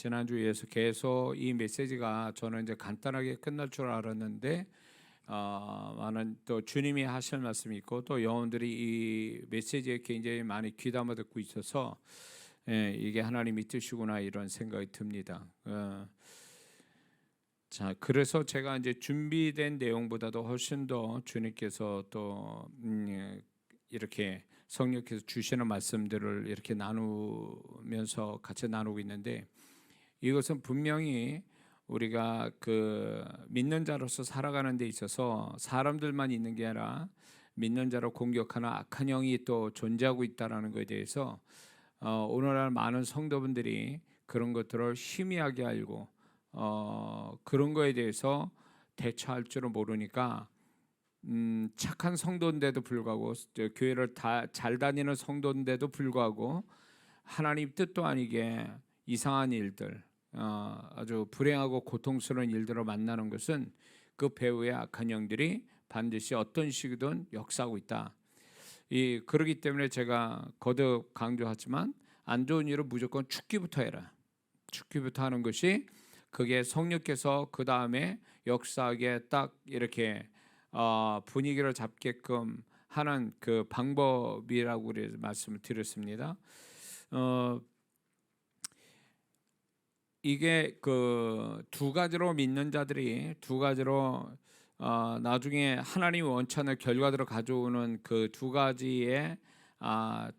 지난주에서 계속 이 메시지가 저는 이제 간단하게 끝날 줄 알았는데 많은 또 주님이 하실 말씀이 있고 또 여러분들이 이 메시지에 굉장히 많이 귀담아 듣고 있어서 이게 하나님의 뜻이구나 이런 생각이 듭니다. 자, 그래서 제가 이제 준비된 내용보다도 훨씬 더 주님께서 또 이렇게 성령께서 주시는 말씀들을 이렇게 나누면서 같이 나누고 있는데, 이것은 분명히 우리가 그 믿는 자로서 살아가는 데 있어서 사람들만 있는 게 아니라 믿는 자로 공격하는 악한 영이 또 존재하고 있다는 것에 대해서 오늘날 많은 성도분들이 그런 것들을 희미하게 알고 그런 거에 대해서 대처할 줄은 모르니까 착한 성도인데도 불구하고 교회를 다 잘 다니는 성도인데도 불구하고 하나님 뜻도 아니게 이상한 일들, 아주 불행하고 고통스러운 일들을 만나는 것은 그 배후의 악한 영들이 반드시 어떤 식이든 역사하고 있다. 그러기 때문에 제가 거듭 강조하지만 안 좋은 일은 무조건 죽기부터 해라. 죽기부터 하는 것이 그게 성령께서 그 다음에 역사하게 딱 이렇게 분위기를 잡게끔 하는 그 방법이라고 말씀을 드렸습니다. 이게 그 두 가지로 믿는 자들이 두 가지로 나중에 하나님이 원치 않는 결과들을 가져오는 그 두 가지의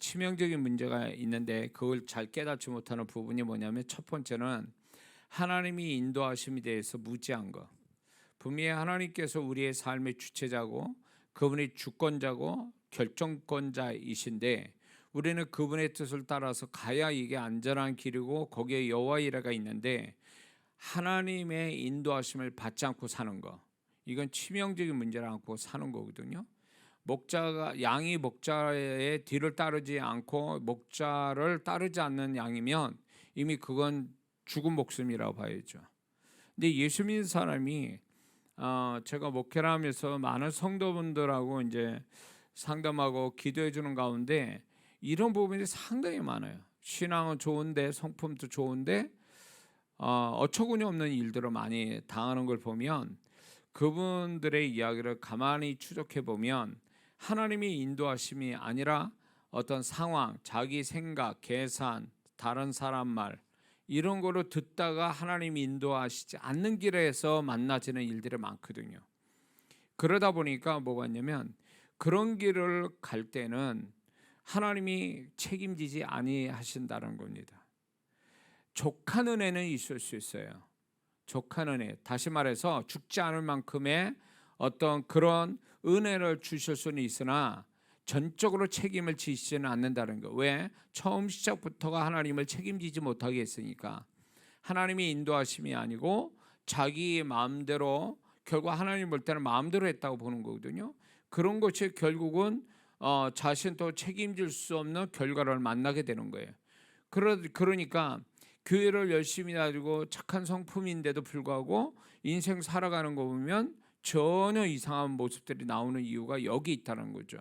치명적인 문제가 있는데, 그걸 잘 깨닫지 못하는 부분이 뭐냐면, 첫 번째는 하나님이 인도하심에 대해서 무지한 것. 분명히 하나님께서 우리의 삶의 주체자고 그분이 주권자고 결정권자이신데, 우리는 그분의 뜻을 따라서 가야 이게 안전한 길이고 거기에 여호와 이레가 있는데, 하나님의 인도하심을 받지 않고 사는 거, 이건 치명적인 문제를 안고 사는 거거든요. 양이 목자의 뒤를 따르지 않고 목자를 따르지 않는 양이면 이미 그건 죽은 목숨이라고 봐야죠. 근데 예수 믿는 사람이 제가 목회를 하면서 많은 성도분들하고 이제 상담하고 기도해 주는 가운데 이런 부분이 상당히 많아요. 신앙은 좋은데, 성품도 좋은데 어처구니 없는 일들을 많이 당하는 걸 보면, 그분들의 이야기를 가만히 추적해 보면 하나님의 인도하심이 아니라 어떤 상황, 자기 생각, 계산, 다른 사람 말, 이런 거로 듣다가 하나님이 인도하시지 않는 길에서 만나지는 일들이 많거든요. 그러다 보니까 뭐가 있냐면, 그런 길을 갈 때는 하나님이 책임지지 아니하신다는 겁니다. 족한 은혜는 있을 수 있어요. 족한 은혜, 다시 말해서 죽지 않을 만큼의 어떤 그런 은혜를 주실 수는 있으나 전적으로 책임을 지시지는 않는다는 거. 왜? 처음 시작부터가 하나님을 책임지지 못하게 했으니까. 하나님이 인도하심이 아니고 자기 마음대로, 결국 하나님 볼 때는 마음대로 했다고 보는 거거든요. 그런 것이 결국은 자신도 책임질 수 없는 결과를 만나게 되는 거예요. 그러니까 교회를 열심히 다니고 착한 성품인데도 불구하고 인생 살아가는 거 보면 전혀 이상한 모습들이 나오는 이유가 여기 있다는 거죠.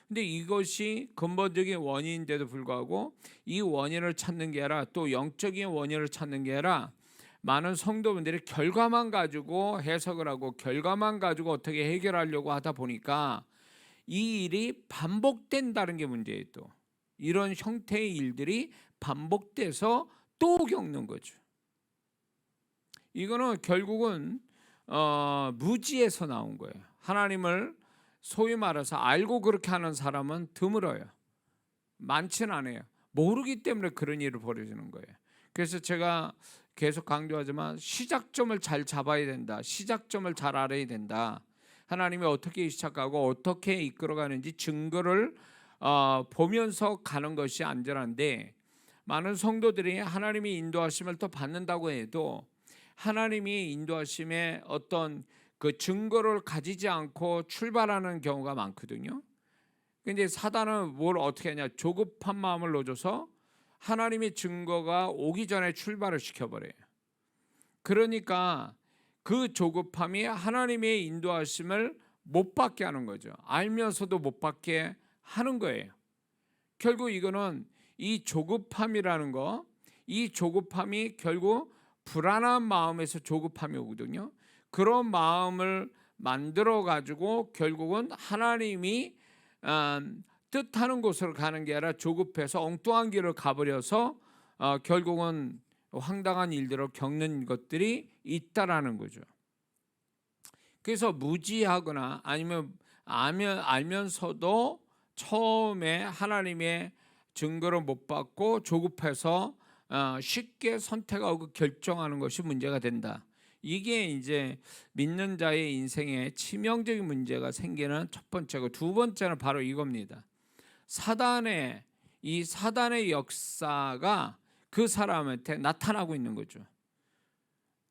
근데 이것이 근본적인 원인인데도 불구하고 이 원인을 찾는 게 아니라, 또 영적인 원인을 찾는 게 아니라, 많은 성도분들이 결과만 가지고 해석을 하고 결과만 가지고 어떻게 해결하려고 하다 보니까 이 일이 반복된다는 게 문제예요. 또 이런 형태의 일들이 반복돼서 또 겪는 거죠. 이거는 결국은 무지에서 나온 거예요. 하나님을 소위 말해서 알고 그렇게 하는 사람은 드물어요. 많지는 않아요. 모르기 때문에 그런 일을 벌어지는 거예요. 그래서 제가 계속 강조하지만 시작점을 잘 잡아야 된다. 시작점을 잘 알아야 된다. 하나님이 어떻게 시작하고 어떻게 이끌어가는지 증거를 보면서 가는 것이 안전한데, 많은 성도들이 하나님이 인도하심을 또 받는다고 해도 하나님이 인도하심의 어떤 그 증거를 가지지 않고 출발하는 경우가 많거든요. 근데 사단은 뭘 어떻게 하냐, 조급한 마음을 넣어줘서 하나님의 증거가 오기 전에 출발을 시켜버려요. 그러니까 그 조급함이 하나님의 인도하심을 못 받게 하는 거죠. 알면서도 못 받게 하는 거예요. 결국 이거는 이 조급함이라는 거, 이 조급함이 결국 불안한 마음에서 조급함이 오거든요. 그런 마음을 만들어 가지고 결국은 하나님이 뜻하는 곳으로 가는 게 아니라 조급해서 엉뚱한 길을 가버려서 결국은 황당한 일들을 겪는 것들이 있다라는 거죠. 그래서 무지하거나 아니면 알면서도 처음에 하나님의 증거를 못 받고 조급해서 쉽게 선택하고 결정하는 것이 문제가 된다. 이게 이제 믿는 자의 인생에 치명적인 문제가 생기는 첫 번째고, 두 번째는 바로 이겁니다. 사단의 역사가 그 사람한테 나타나고 있는 거죠.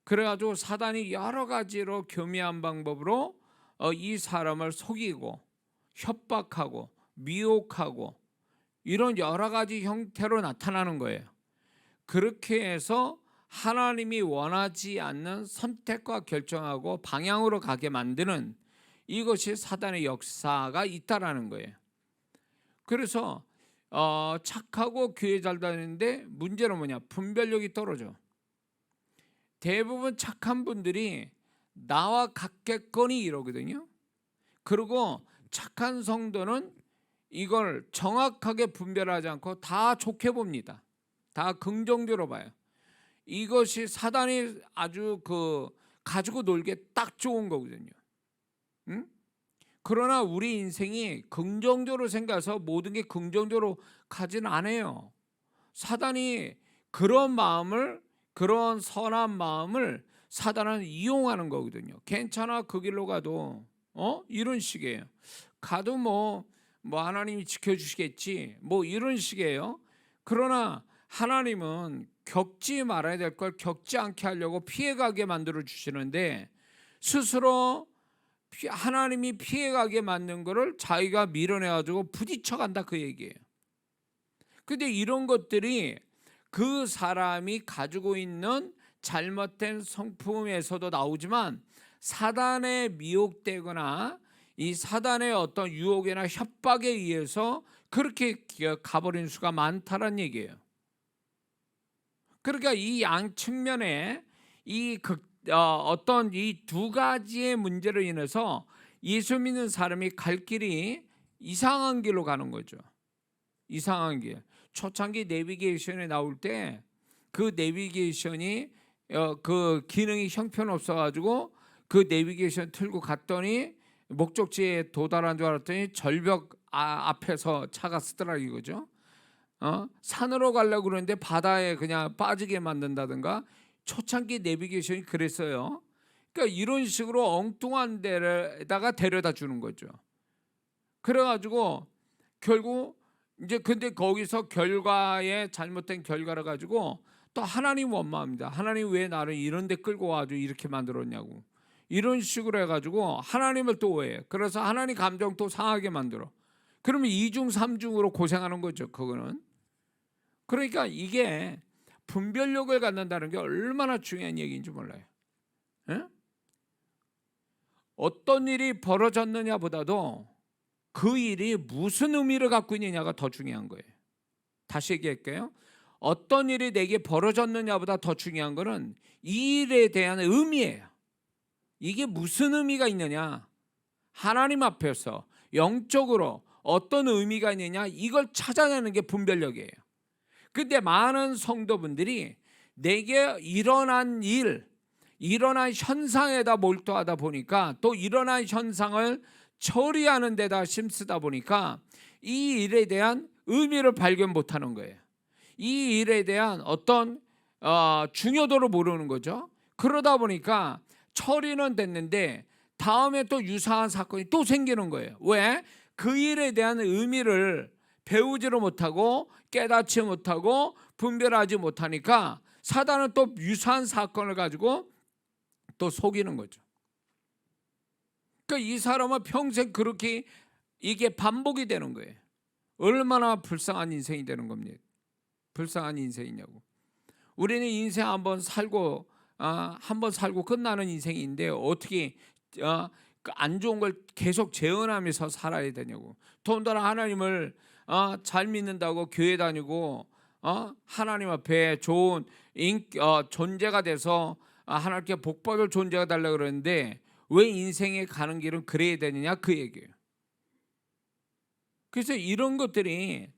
그래가지고 사단이 여러 가지로 교미한 방법으로 이 사람을 속이고 협박하고 미혹하고 이런 여러 가지 형태로 나타나는 거예요. 그렇게 해서 하나님이 원하지 않는 선택과 결정하고 방향으로 가게 만드는, 이것이 사단의 역사가 있다라는 거예요. 그래서 착하고 교회 잘 다니는데 문제는 뭐냐? 분별력이 떨어져. 대부분 착한 분들이 나와 같겠거니 이러거든요. 그리고 착한 성도는 이걸 정확하게 분별하지 않고 다 좋게 봅니다. 다 긍정적으로 봐요. 이것이 사단이 아주 가지고 놀기에 딱 좋은 거거든요. 응? 그러나 우리 인생이 긍정적으로 생각해서 모든 게 긍정적으로 가지는 않아요. 사단이 그런 선한 마음을 사단은 이용하는 거거든요. 괜찮아, 그 길로 가도 이런 식이에요. 가도 뭐 하나님이 지켜주시겠지, 뭐 이런 식이에요. 그러나 하나님은 겪지 말아야 될 걸 겪지 않게 하려고 피해가게 만들어 주시는데, 스스로 하나님이 피해가게 만든 거를 자기가 밀어내가지고 부딪혀간다, 그 얘기예요. 근데 이런 것들이 그 사람이 가지고 있는 잘못된 성품에서도 나오지만, 사단에 미혹되거나 이 사단의 어떤 유혹이나 협박에 의해서 그렇게 가버린 수가 많다는 얘기예요. 그러니까 이 양 측면에 어떤 이 두 가지의 문제로 인해서 예수 믿는 사람이 갈 길이 이상한 길로 가는 거죠. 이상한 길. 초창기 내비게이션에 나올 때 그 내비게이션이 그 기능이 형편없어 가지고 그 내비게이션 틀고 갔더니 목적지에 도달한 줄 알았더니 절벽 앞에서 차가 쓰더라 이거죠. 산으로 가려고 그러는데 바다에 그냥 빠지게 만든다든가, 초창기 내비게이션이 그랬어요. 그러니까 이런 식으로 엉뚱한 데다가 데려다 주는 거죠. 그래가지고 결국 이제 근데 거기서 잘못된 결과를 가지고 또 하나님 원망합니다. 하나님 왜 나를 이런 데 끌고 와가지고 이렇게 만들었냐고. 이런 식으로 해가지고 하나님을 또 오해해. 그래서 하나님 감정 또 상하게 만들어. 그러면 2중 3중으로 고생하는 거죠, 그거는. 그러니까 이게 분별력을 갖는다는 게 얼마나 중요한 얘기인지 몰라요. 에? 어떤 일이 벌어졌느냐 보다도 그 일이 무슨 의미를 갖고 있느냐가 더 중요한 거예요. 다시 얘기할게요. 어떤 일이 내게 벌어졌느냐보다 더 중요한 거는 이 일에 대한 의미예요. 이게 무슨 의미가 있느냐, 하나님 앞에서 영적으로 어떤 의미가 있느냐, 이걸 찾아내는 게 분별력이에요. 근데 많은 성도분들이 내게 일어난 현상에다 몰두하다 보니까, 또 일어난 현상을 처리하는 데다 힘쓰다 보니까 이 일에 대한 의미를 발견 못하는 거예요. 이 일에 대한 어떤 중요도를 모르는 거죠. 그러다 보니까 처리는 됐는데 다음에 또 유사한 사건이 또 생기는 거예요. 왜? 그 일에 대한 의미를 배우지를 못하고 깨닫지 못하고 분별하지 못하니까 사단은 또 유사한 사건을 가지고 또 속이는 거죠. 그러니까 이 사람은 평생 그렇게 이게 반복이 되는 거예요. 얼마나 불쌍한 인생이 되는 겁니까? 불쌍한 인생이냐고. 우리는 인생 한번 살고 끝나는 인생인데 어떻게 안 좋은 걸 계속 재현하면서 살아야 되냐고. 더군다나 하나님을 잘 믿는다고 교회 다니고 하나님 앞에 좋은 존재가 돼서 하나님께 복받을 존재가 달라고 그러는데 왜 인생에 가는 길은 그래야 되느냐 그 얘기예요. 그래서 이런 것들이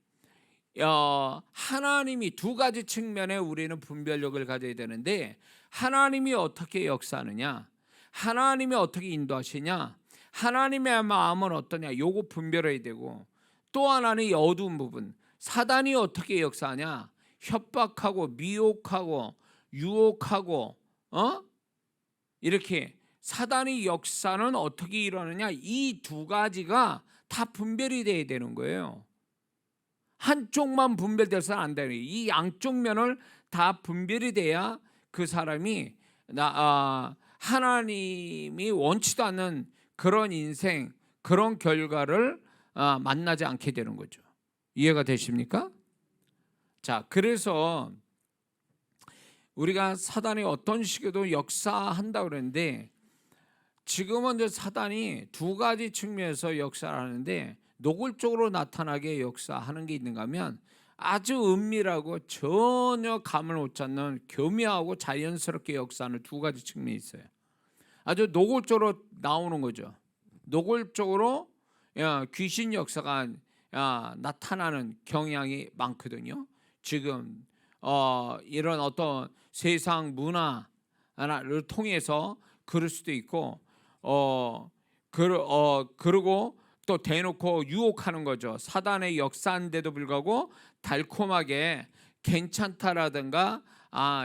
하나님이 두 가지 측면에 우리는 분별력을 가져야 되는데 하나님이 어떻게 역사하느냐, 하나님이 어떻게 인도하시냐, 하나님의 마음은 어떠냐, 요거 분별해야 되고, 또 하나는 이 어두운 부분, 사단이 어떻게 역사하냐, 협박하고 미혹하고 유혹하고 이렇게 사단의 역사는 어떻게 일어나느냐, 이 두 가지가 다 분별이 돼야 되는 거예요. 한쪽만 분별돼서는 안 되는 거예요. 이 양쪽 면을 다 분별이 돼야 그 사람이 하나님이 원치도 않는 그런 인생, 그런 결과를 만나지 않게 되는 거죠. 이해가 되십니까? 자, 그래서 우리가 사단이 어떤 식으로도 역사한다고 그랬는데 지금은 이제 사단이 두 가지 측면에서 역사를 하는데 노골적으로 나타나게 역사하는 게 있는가 하면 아주 은밀하고 전혀 감을 못 잡는 교묘하고 자연스럽게 역사하는 두 가지 측면이 있어요. 아주 노골적으로 나오는 거죠. 노골적으로 귀신 역사가 나타나는 경향이 많거든요. 지금 이런 어떤 세상 문화를 통해서 그럴 수도 있고 그리고 또 대놓고 유혹하는 거죠. 사단의 역사인데도 불구하고 달콤하게 괜찮다라든가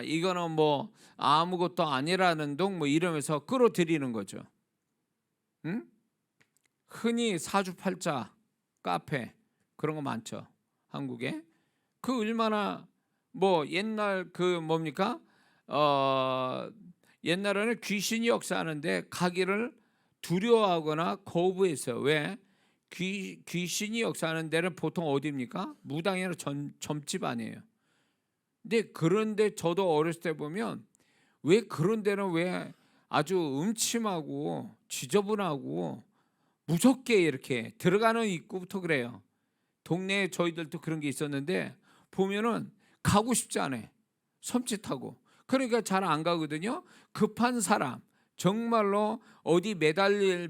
이거는 뭐 아무것도 아니라는 둥 뭐 이러면서 끌어들이는 거죠. 응? 흔히 사주팔자 카페 그런 거 많죠. 한국에. 그 얼마나 뭐 옛날 그 뭡니까? 옛날에는 귀신이 역사하는데 가기를 두려워하거나 거부했어요. 왜? 귀신이 역사하는 데는 보통 어디입니까? 무당이나 점집 아니에요. 근데 그런데 저도 어렸을 때 보면 왜 그런 데는 왜 아주 음침하고 지저분하고 무섭게 이렇게 들어가는 입구부터 그래요. 동네에 저희들도 그런 게 있었는데 보면은 가고 싶지 않아. 섬찟하고. 그러니까 잘 안 가거든요. 급한 사람, 정말로 어디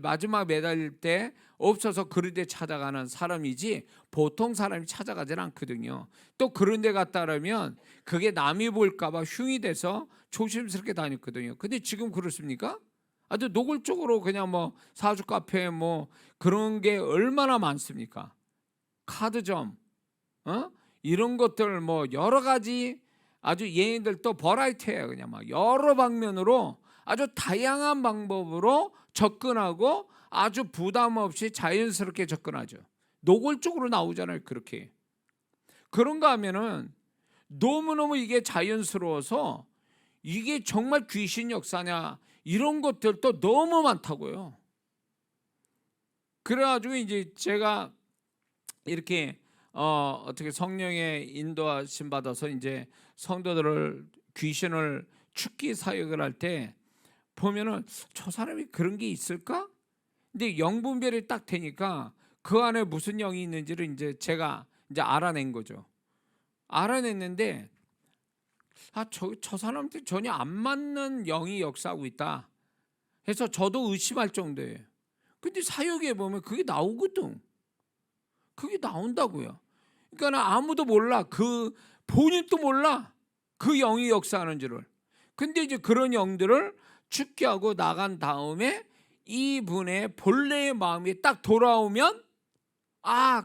마지막 매달릴 때 없어서 그런 데 찾아가는 사람이지 보통 사람이 찾아가질 않거든요. 또 그런 데 갔다 그러면 그게 남이 볼까 봐 흉이 돼서 조심스럽게 다녔거든요. 근데 지금 그렇습니까? 아주 노골적으로 그냥 뭐 사주 카페 뭐 그런 게 얼마나 많습니까? 카드점, 이런 것들 뭐 여러 가지 아주 얘네들 또 버라이티예요. 그냥 막 여러 방면으로 아주 다양한 방법으로 접근하고 아주 부담 없이 자연스럽게 접근하죠. 노골적으로 나오잖아요. 그렇게. 그런가 하면은 너무너무 이게 자연스러워서 이게 정말 귀신 역사냐 이런 것들도 너무 많다고요. 그래가지고 이제 제가 이렇게 어떻게 성령의 인도하심 받아서 이제 성도들을 귀신을 축기 사역을 할 때 보면은 저 사람이 그런 게 있을까? 근데 영분별이 딱 되니까 그 안에 무슨 영이 있는지를 이제 제가 이제 알아낸 거죠. 알아냈는데 저 사람한테 전혀 안 맞는 영이 역사하고 있다 해서 저도 의심할 정도예요. 근데 사역에 보면 그게 나오거든. 그게 나온다고요. 그러니까 아무도 몰라. 그 본인도 몰라. 그 영이 역사하는 줄을. 근데 이제 그런 영들을 축기하고 나간 다음에 이분의 본래의 마음이 딱 돌아오면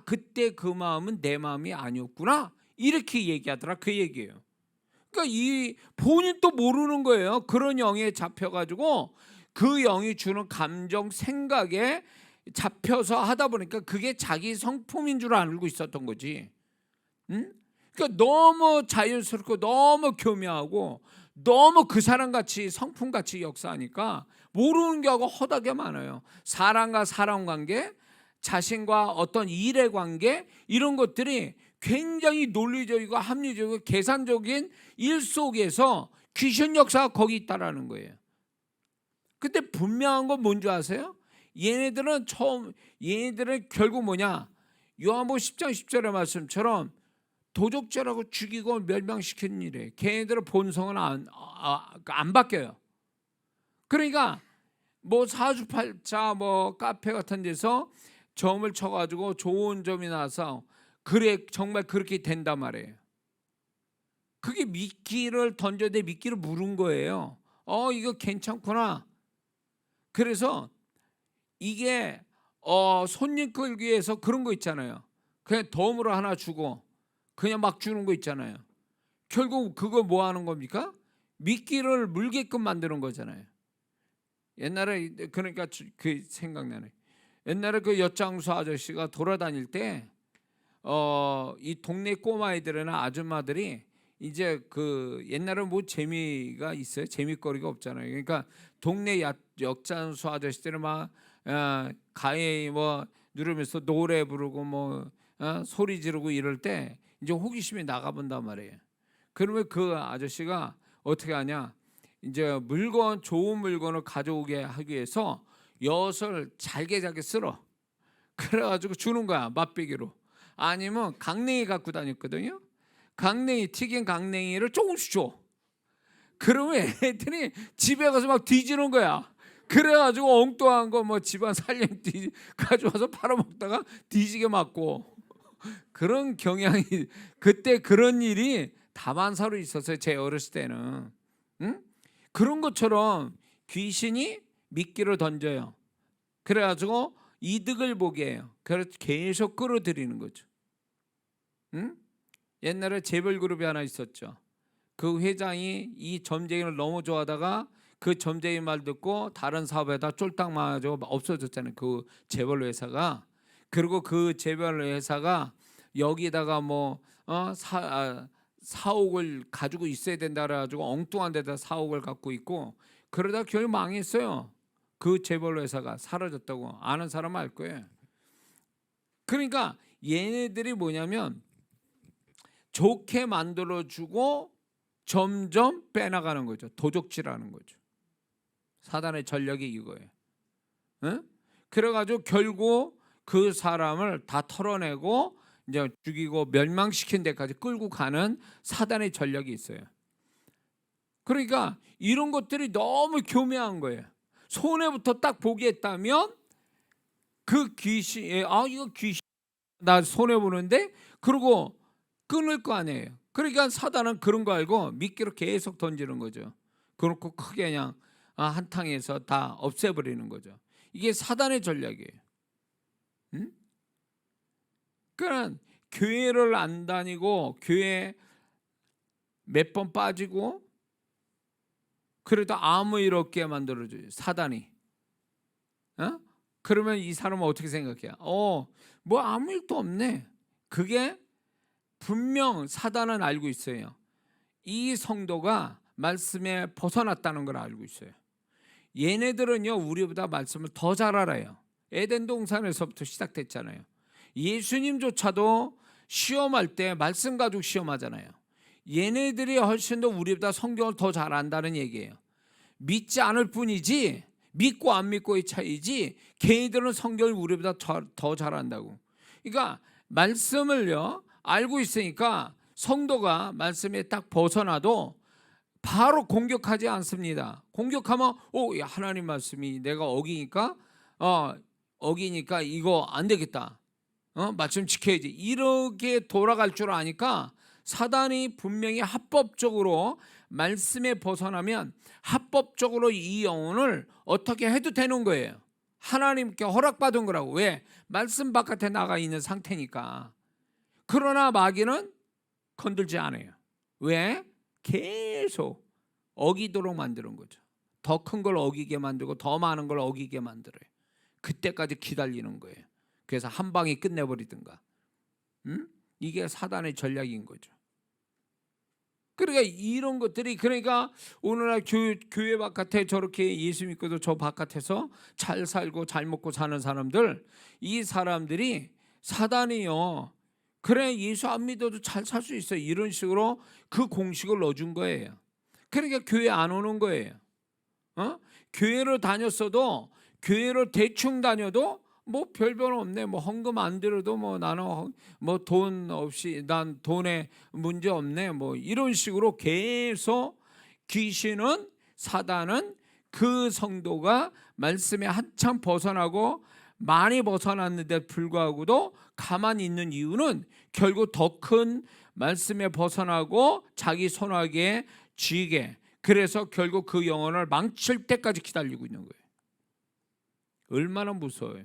그때 그 마음은 내 마음이 아니었구나. 이렇게 얘기하더라. 그 얘기예요. 그러니까 이 본인도 모르는 거예요. 그런 영에 잡혀가지고 그 영이 주는 감정, 생각에 잡혀서 하다 보니까 그게 자기 성품인 줄 알고 있었던 거지. 그러니까 너무 자연스럽고 너무 교묘하고 너무 그 사람같이 성품같이 역사하니까 모르는 경우가 허다하게 많아요. 사람과 사람 관계, 자신과 어떤 일의 관계 이런 것들이 굉장히 논리적이고 합리적이고 계산적인 일 속에서 귀신 역사가 거기 있다라는 거예요. 근데 분명한 건 뭔지 아세요? 얘네들은 결국 뭐냐? 요한복음 10장 10절의 말씀처럼 도적질하고 죽이고 멸망시키는 일이에요. 걔네들의 본성은 안 바뀌어요. 그러니까 뭐 사주팔자 뭐 카페 같은 데서 점을 쳐가지고 좋은 점이 나서 그래 정말 그렇게 된단 말이에요. 그게 미끼를 던져대 미끼를 물은 거예요. 이거 괜찮구나. 그래서 이게 손님 끌기 위해서 그런 거 있잖아요. 그냥 덤으로 하나 주고 그냥 막 주는 거 있잖아요. 결국 그거 뭐 하는 겁니까? 미끼를 물게끔 만드는 거잖아요. 옛날에 그러니까 그 생각나네. 옛날에 그 엿장수 아저씨가 돌아다닐 때 이 동네 꼬마애들이나 아줌마들이 이제 그 옛날에 뭐 재미가 있어요? 재미거리가 없잖아요. 그러니까 동네 엿장수 아저씨들은 막 가해 뭐 누르면서 노래 부르고 뭐 소리 지르고 이럴 때 이제 호기심이 나가본단 말이에요. 그러면 그 아저씨가 어떻게 하냐? 이제 물건 좋은 물건을 가져오게 하기 위해서 엿을 잘게 쓸어. 그래가지고 주는 거야, 맛배기로. 아니면 강냉이 갖고 다녔거든요. 강냉이, 튀긴 강냉이를 조금씩 줘. 그러면 애들이 집에 가서 막 뒤지는 거야. 그래가지고 엉뚱한 거 뭐 집안 살림 가져와서 팔아먹다가 뒤지게 맞고. 그런 경향이, 그때 그런 일이 다반사로 있었어요, 제 어렸을 때는. 응? 그런 것처럼 귀신이 미끼를 던져요. 그래가지고 이득을 보게 해요. 그래서 계속 끌어들이는 거죠. 응? 옛날에 재벌그룹이 하나 있었죠. 그 회장이 이 점쟁이를 너무 좋아하다가 그 점쟁이 말 듣고 다른 사업에다 쫄딱 맞아가지고 없어졌잖아요. 그 재벌 회사가. 그리고 그 재벌 회사가 여기다가 뭐 4억을 가지고 있어야 된다 그래가지고 엉뚱한 데다 4억을 갖고 있고 그러다 결국 망했어요. 그 재벌 회사가 사라졌다고 아는 사람 알 거예요. 그러니까 얘네들이 뭐냐면 좋게 만들어주고 점점 빼나가는 거죠. 도적질하는 거죠. 사단의 전략이 이거예요. 응? 그래가지고 결국 그 사람을 다 털어내고 이제 죽이고 멸망시킨 데까지 끌고 가는 사단의 전략이 있어요. 그러니까 이런 것들이 너무 교묘한 거예요. 손해부터 딱 보겠다면 그 귀신, 이거 귀신 나 손해 보는데 그러고 끊을 거 아니에요. 그러니까 사단은 그런 거 알고 미끼로 계속 던지는 거죠. 그렇고 크게 그냥 한탕에서 다 없애버리는 거죠. 이게 사단의 전략이에요. 응? 그러니까 교회를 안 다니고 교회 몇 번 빠지고 그래도 아무 일 없게 만들어줘요. 사단이. 그러면 이 사람은 어떻게 생각해요? 뭐 아무 일도 없네. 그게 분명 사단은 알고 있어요. 이 성도가 말씀에 벗어났다는 걸 알고 있어요. 얘네들은요 우리보다 말씀을 더 잘 알아요. 에덴 동산에서부터 시작됐잖아요. 예수님조차도 시험할 때 말씀 가지고 시험하잖아요. 얘네들이 훨씬 더 우리보다 성경을 더 잘 안다는 얘기예요. 믿지 않을 뿐이지 믿고 안 믿고의 차이지 걔네들은 성경을 우리보다 더 잘 안다고. 그러니까 말씀을요 알고 있으니까 성도가 말씀에 딱 벗어나도 바로 공격하지 않습니다. 공격하면 하나님 말씀이 내가 어기니까 이거 안 되겠다. 말씀 지켜야지. 이렇게 돌아갈 줄 아니까 사단이 분명히 합법적으로 말씀에 벗어나면 합법적으로 이 영혼을 어떻게 해도 되는 거예요. 하나님께 허락받은 거라고. 왜? 말씀 바깥에 나가 있는 상태니까. 그러나 마귀는 건들지 않아요. 왜? 계속 어기도록 만드는 거죠. 더 큰 걸 어기게 만들고 더 많은 걸 어기게 만들어요. 그때까지 기다리는 거예요. 그래서 한 방에 끝내버리든가. 이게 사단의 전략인 거죠. 그러니까 이런 것들이 그러니까 오늘날 교회 바깥에 저렇게 예수 믿고도 저 바깥에서 잘 살고 잘 먹고 사는 사람들, 이 사람들이 사단이요. 그래 예수 안 믿어도 잘 살 수 있어. 이런 식으로 그 공식을 넣어준 거예요. 그러니까 교회 안 오는 거예요. 교회를 다녔어도 교회를 대충 다녀도 뭐 별별 없네. 뭐 헌금 안 들어도 뭐 나는 뭐 돈 없이 난 돈에 문제 없네. 뭐 이런 식으로 계속 귀신은 사단은 그 성도가 말씀에 한참 벗어나고 많이 벗어났는데 불구하고도 가만히 있는 이유는 결국 더 큰 말씀에 벗어나고 자기 손아귀에 쥐게, 그래서 결국 그 영혼을 망칠 때까지 기다리고 있는 거예요. 얼마나 무서워요.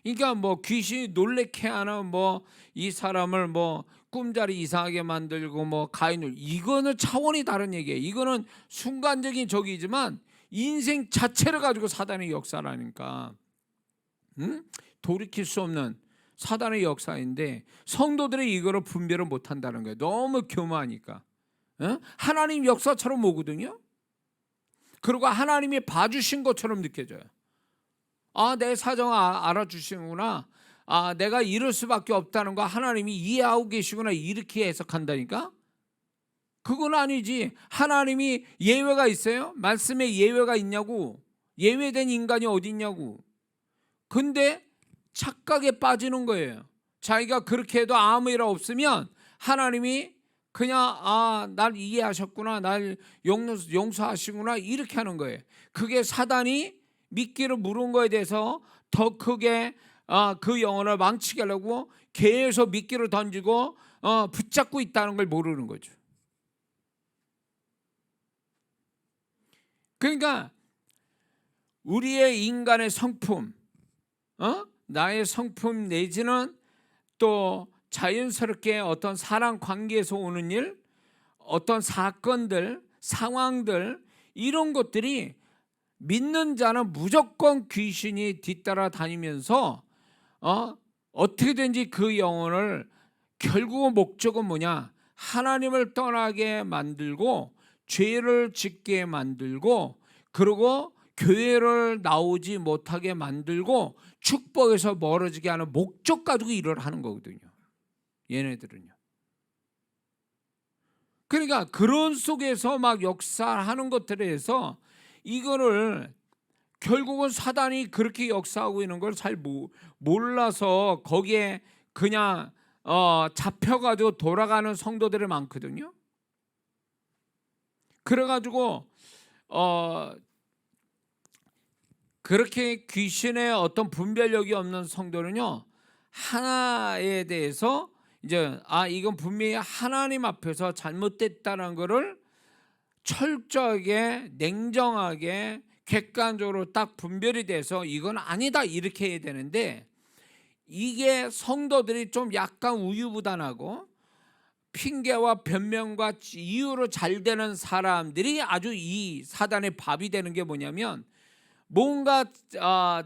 그러니까 뭐 귀신이 놀래게 하는 뭐 이 사람을 뭐 꿈자리 이상하게 만들고 뭐 가인을, 이거는 차원이 다른 얘기예요. 이거는 순간적인 적이지만 인생 자체를 가지고 사단의 역사라니까. 돌이킬 수 없는 사단의 역사인데 성도들이 이거를 분별을 못한다는 거예요. 너무 교만하니까. 하나님 역사처럼 오거든요. 그리고 하나님이 봐주신 것처럼 느껴져요. 내 사정 알아주시는구나. 내가 이럴 수밖에 없다는 거 하나님이 이해하고 계시구나, 이렇게 해석한다니까. 그건 아니지. 하나님이 예외가 있어요? 말씀에 예외가 있냐고. 예외된 인간이 어디 있냐고. 근데 착각에 빠지는 거예요. 자기가 그렇게 해도 아무 일 없으면 하나님이 그냥 날 이해하셨구나, 날 용서하시구나, 이렇게 하는 거예요. 그게 사단이 미끼를 물은 거에 대해서 더 크게 그 영혼을 망치게 하려고 계속 미끼를 던지고 붙잡고 있다는 걸 모르는 거죠. 그러니까 우리의 인간의 성품, 나의 성품 내지는 또 자연스럽게 어떤 사람 관계에서 오는 일, 어떤 사건들, 상황들, 이런 것들이 믿는 자는 무조건 귀신이 뒤따라 다니면서 어떻게든지 그 영혼을, 결국은 목적은 뭐냐, 하나님을 떠나게 만들고 죄를 짓게 만들고, 그리고 교회를 나오지 못하게 만들고 축복에서 멀어지게 하는 목적 가지고 일을 하는 거거든요, 얘네들은요. 그러니까 그런 속에서 막 역사하는 것들에 대해서 이거를 결국은 사단이 그렇게 역사하고 있는 걸 잘 몰라서 거기에 그냥 잡혀가지고 돌아가는 성도들이 많거든요. 그래가지고 그렇게 귀신의 어떤 분별력이 없는 성도는요, 하나에 대해서 이제 이건 분명히 하나님 앞에서 잘못됐다는 것을 철저하게 냉정하게 객관적으로 딱 분별이 돼서 이건 아니다, 이렇게 해야 되는데, 이게 성도들이 좀 약간 우유부단하고 핑계와 변명과 이유로 잘 되는 사람들이 아주 이 사단의 밥이 되는 게 뭐냐면, 뭔가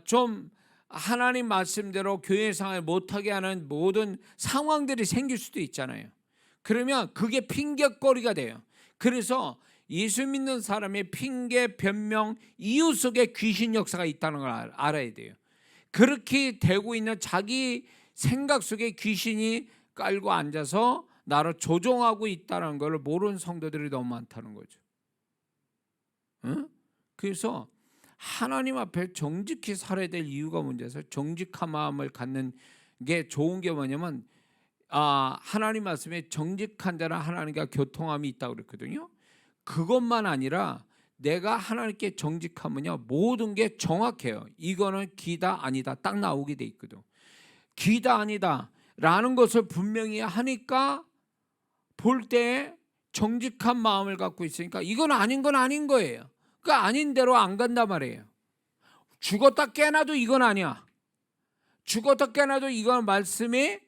좀 하나님 말씀대로 교회 생활 못하게 하는 모든 상황들이 생길 수도 있잖아요. 그러면 그게 핑계거리가 돼요. 그래서 예수 믿는 사람의 핑계, 변명, 이유 속에 귀신 역사가 있다는 걸 알아야 돼요. 그렇게 되고 있는 자기 생각 속에 귀신이 깔고 앉아서 나를 조종하고 있다는 걸 모르는 성도들이 너무 많다는 거죠. 그래서 하나님 앞에 정직히 살아야 될 이유가 문제에서, 정직한 마음을 갖는 게 좋은 게 뭐냐면, 하나님 말씀에 정직한 자는 하나님과 교통함이 있다고 그랬거든요. 그것만 아니라 내가 하나님께 정직하면요, 모든 게 정확해요. 이거는 기다 아니다 딱 나오게 돼 있거든. 기다 아니다 라는 것을 분명히 하니까 볼 때 정직한 마음을 갖고 있으니까 이건 아닌 건 아닌 거예요. 그 아닌 대로 안 간단 말이에요. 죽었다 깨나도 이건 아니야. 죽었다 깨나도 이건 말씀에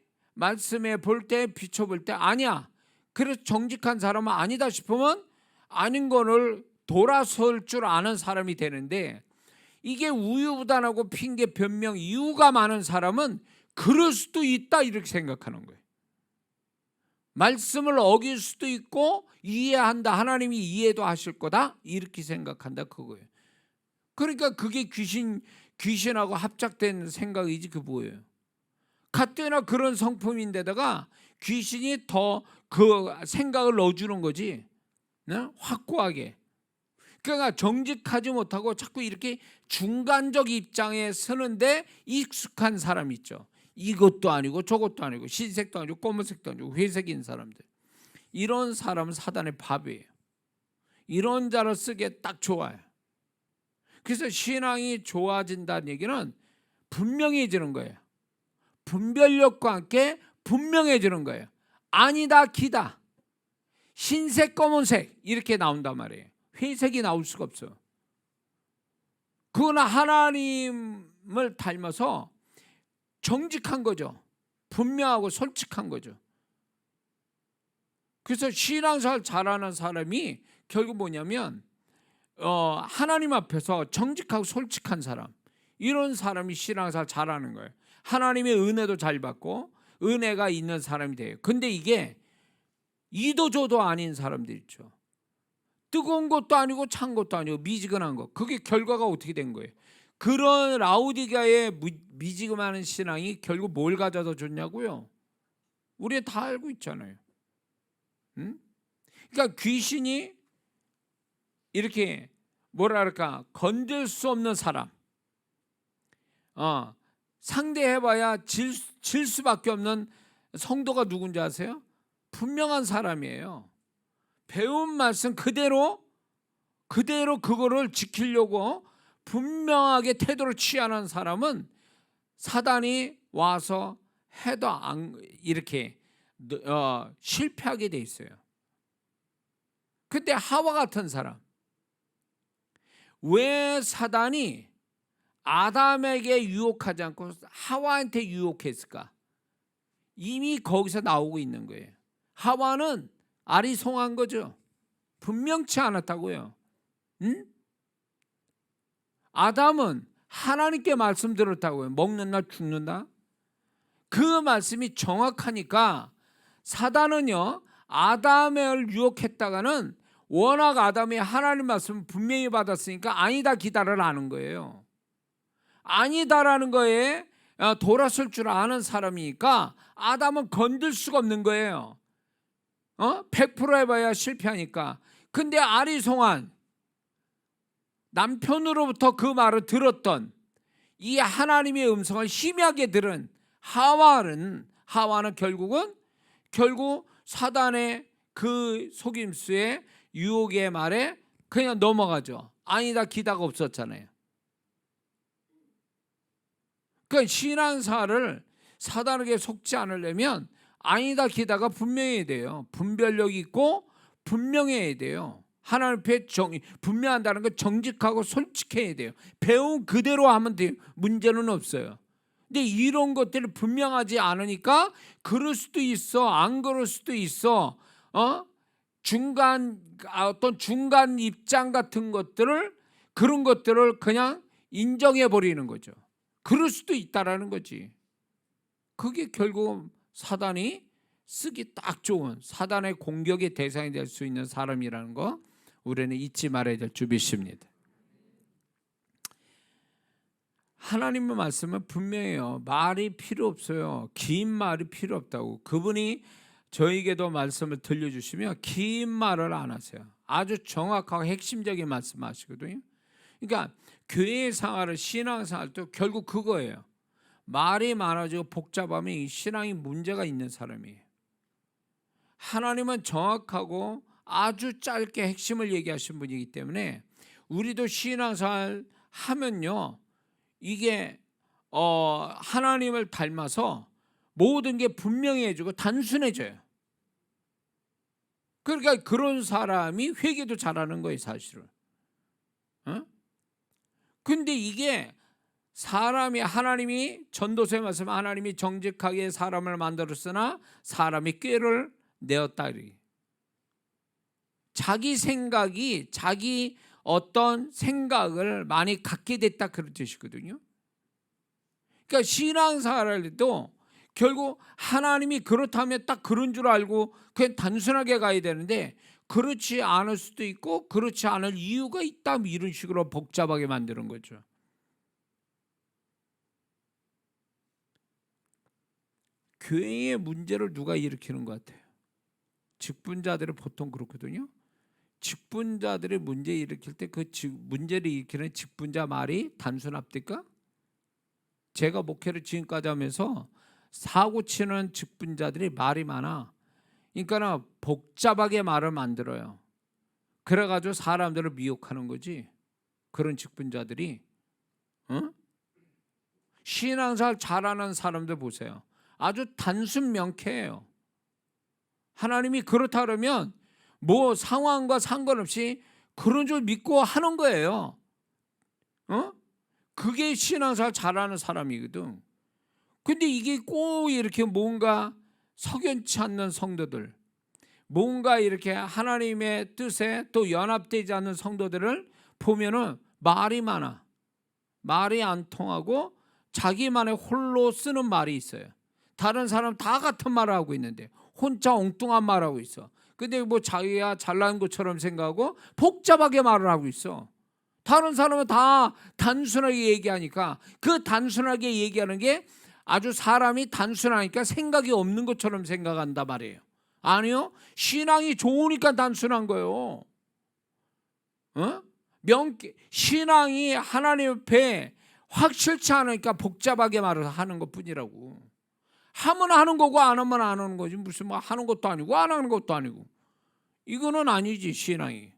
볼 때, 비춰볼 때 아니야. 그래서 정직한 사람은 아니다 싶으면 아닌 거를 돌아설 줄 아는 사람이 되는데, 이게 우유부단하고 핑계 변명 이유가 많은 사람은 그럴 수도 있다, 이렇게 생각하는 거예요. 말씀을 어길 수도 있고 이해한다, 하나님이 이해도 하실 거다, 이렇게 생각한다, 그거예요. 그러니까 그게 귀신하고 합작된 생각이지, 그 뭐예요. 가뜩이나 그런 성품인데다가 귀신이 더 그 생각을 넣어주는 거지, 네? 확고하게. 그러니까 정직하지 못하고 자꾸 이렇게 중간적 입장에 서는데 익숙한 사람 있죠. 이것도 아니고 저것도 아니고 흰색도 아니고 검은색도 아니고 회색인 사람들. 이런 사람은 사단의 밥이에요. 이런 자를 쓰기에 딱 좋아요. 그래서 신앙이 좋아진다는 얘기는 분명해지는 거예요. 분별력과 함께 분명해지는 거예요. 아니다, 기다. 흰색, 검은색 이렇게 나온단 말이에요. 회색이 나올 수가 없어요. 그건 하나님을 닮아서 정직한 거죠. 분명하고 솔직한 거죠. 그래서 신앙생활 잘하는 사람이 결국 뭐냐면 하나님 앞에서 정직하고 솔직한 사람, 이런 사람이 신앙생활 잘하는 거예요. 하나님의 은혜도 잘 받고 은혜가 있는 사람이 돼요. 근데 이게 이도저도 아닌 사람들 있죠. 뜨거운 것도 아니고 찬 것도 아니고 미지근한 것. 그게 결과가 어떻게 된 거예요? 그런 라우디게아의 미지근한 신앙이 결국 뭘 가져다 줬냐고요? 우리 다 알고 있잖아요. 응? 그러니까 귀신이 이렇게 뭐랄까 건들 수 없는 사람, 상대해봐야 질 수밖에 없는 성도가 누군지 아세요? 분명한 사람이에요. 배운 말씀 그대로 그거를 지키려고 분명하게 태도를 취하는 사람은 사단이 와서 해도 이렇게 실패하게 돼 있어요. 근데 하와 같은 사람, 왜 사단이 아담에게 유혹하지 않고 하와한테 유혹했을까? 이미 거기서 나오고 있는 거예요. 하와는 아리송한 거죠. 분명치 않았다고요. 응? 아담은 하나님께 말씀 들었다고요. 먹는 날 죽는다. 그 말씀이 정확하니까 사단은요, 아담을 유혹했다가는 워낙 아담이 하나님 말씀을 분명히 받았으니까 아니다 기다를 아는 거예요. 아니다라는 거에 돌아설 줄 아는 사람이니까 아담은 건들 수가 없는 거예요. 100% 해봐야 실패하니까. 근데 아리송한 남편으로부터 그 말을 들었던 이 하나님의 음성을 희미하게 들은 하와는 결국 사단의 그 속임수에 유혹의 말에 그냥 넘어가죠. 아니다 기다가 없었잖아요. 그러니까 신앙사를 사단에게 속지 않으려면 아니다 기다가 분명해야 돼요. 분별력 있고 분명해야 돼요. 하나님 앞에 분명한다는 건 정직하고 솔직해야 돼요. 배운 그대로 하면 돼요. 문제는 없어요. 근데 이런 것들이 분명하지 않으니까 그럴 수도 있어, 안 그럴 수도 있어. 어떤 중간 입장 같은 것들을, 그런 것들을 그냥 인정해 버리는 거죠. 그럴 수도 있다라는 거지. 그게 결국 사단이 쓰기 딱 좋은, 사단의 공격의 대상이 될 수 있는 사람이라는 거 우리는 잊지 말아야 될 주비십니다. 하나님의 말씀은 분명해요. 말이 필요 없어요. 긴 말이 필요 없다고. 그분이 저에게도 말씀을 들려주시면 긴 말을 안 하세요. 아주 정확하고 핵심적인 말씀 하시거든요. 그러니까 교회 생활을, 신앙 생활도 결국 그거예요. 말이 많아지고 복잡하면 신앙이 문제가 있는 사람이에요. 하나님은 정확하고 아주 짧게 핵심을 얘기하신 분이기 때문에 우리도 신앙생활 하면요, 이게 하나님을 닮아서 모든 게 분명해지고 단순해져요. 그러니까 그런 사람이 회개도 잘하는 거예요, 사실은. 근데 이게 하나님이 전도서에 말씀, 하나님이 정직하게 사람을 만들었으나 사람이 꾀를 내었다. 자기 어떤 생각을 많이 갖게 됐다, 그런 뜻이거든요. 그러니까 신앙생활도 결국 하나님이 그렇다면 딱 그런 줄 알고 그냥 단순하게 가야 되는데 그렇지 않을 수도 있고 그렇지 않을 이유가 있다, 이런 식으로 복잡하게 만드는 거죠. 교회의 문제를 누가 일으키는 것 같아요? 직분자들은 보통 그렇거든요. 직분자들이 문제 일으킬 때 그 문제를 일으키는 직분자 말이 단순합니까? 제가 목회를 지금까지 하면서 사고 치는 직분자들이 말이 많아. 그러니까 복잡하게 말을 만들어요. 그래가지고 사람들을 미혹하는 거지. 그런 직분자들이. 신앙생활 잘하는 사람들 보세요. 아주 단순 명쾌해요. 하나님이 그렇다 그러면 뭐 상황과 상관없이 그런 줄 믿고 하는 거예요. 그게 신앙생활 잘하는 사람이거든. 근데 이게 꼭 이렇게 뭔가 석연치 않는 성도들, 뭔가 이렇게 하나님의 뜻에 또 연합되지 않는 성도들을 보면은 말이 많아. 말이 안 통하고 자기만의 홀로 쓰는 말이 있어요. 다른 사람 다 같은 말을 하고 있는데 혼자 엉뚱한 말을 하고 있어. 근데 뭐 자기가 잘난 것처럼 생각하고 복잡하게 말을 하고 있어. 다른 사람은 다 단순하게 얘기하니까 그 단순하게 얘기하는 게 아주 사람이 단순하니까 생각이 없는 것처럼 생각한단 말이에요. 아니요. 신앙이 좋으니까 단순한 거예요. 신앙이 하나님 앞에 확실치 않으니까 복잡하게 말을 하는 것뿐이라고. 하면 하는 거고 안 하면 안 하는 거지. 무슨 뭐 하는 것도 아니고 안 하는 것도 아니고. 이거는 아니지 신앙이.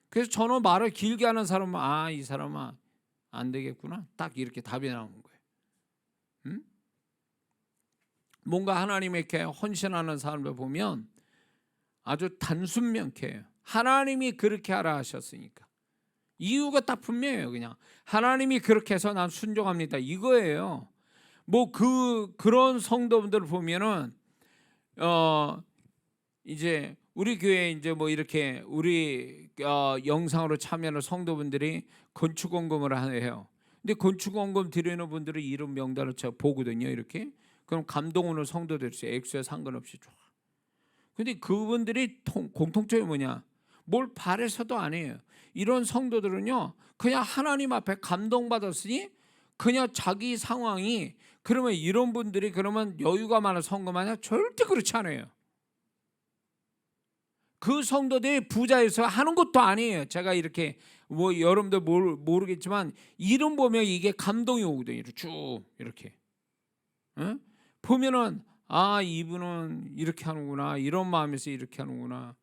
그래서 저는 말을 길게 하는 사람은 이 사람은 안 되겠구나. 딱 이렇게 답이 나오는 거예요. 뭔가 하나님에게 헌신하는 사람들 보면 아주 단순 명쾌해요. 하나님이 그렇게 하라 하셨으니까. 이유가 딱 분명해요. 그냥 하나님이 그렇게 해서 난 순종합니다. 이거예요. 뭐 그런 성도분들을 보면은 이제 우리 교회 이제 뭐 이렇게 우리 영상으로 참여하는 성도분들이 건축원금을 해요. 근데 건축원금 드리는 분들의 이름 명단을 제가 보거든요. 이렇게 그럼 감동 오는 성도들 있어요. 액수에 상관없이 좋아. 근데 그분들이 공통점이 뭐냐? 뭘 바래서도 안 해요. 이런 성도들은요, 그냥 하나님 앞에 감동받았으니 그냥 자기 상황이 그러면 이런 분들이 그러면 여유가 많은 성도마냐? 절대 그렇지 않아요. 그 성도들이 부자에서 하는 것도 아니에요. 제가 이렇게 뭐 여러분들 모르겠지만 이름 보면 이게 감동이 오거든요. 쭉 이렇게 보면은 이분은 이렇게 하는구나, 이런 마음에서 이렇게 하는구나.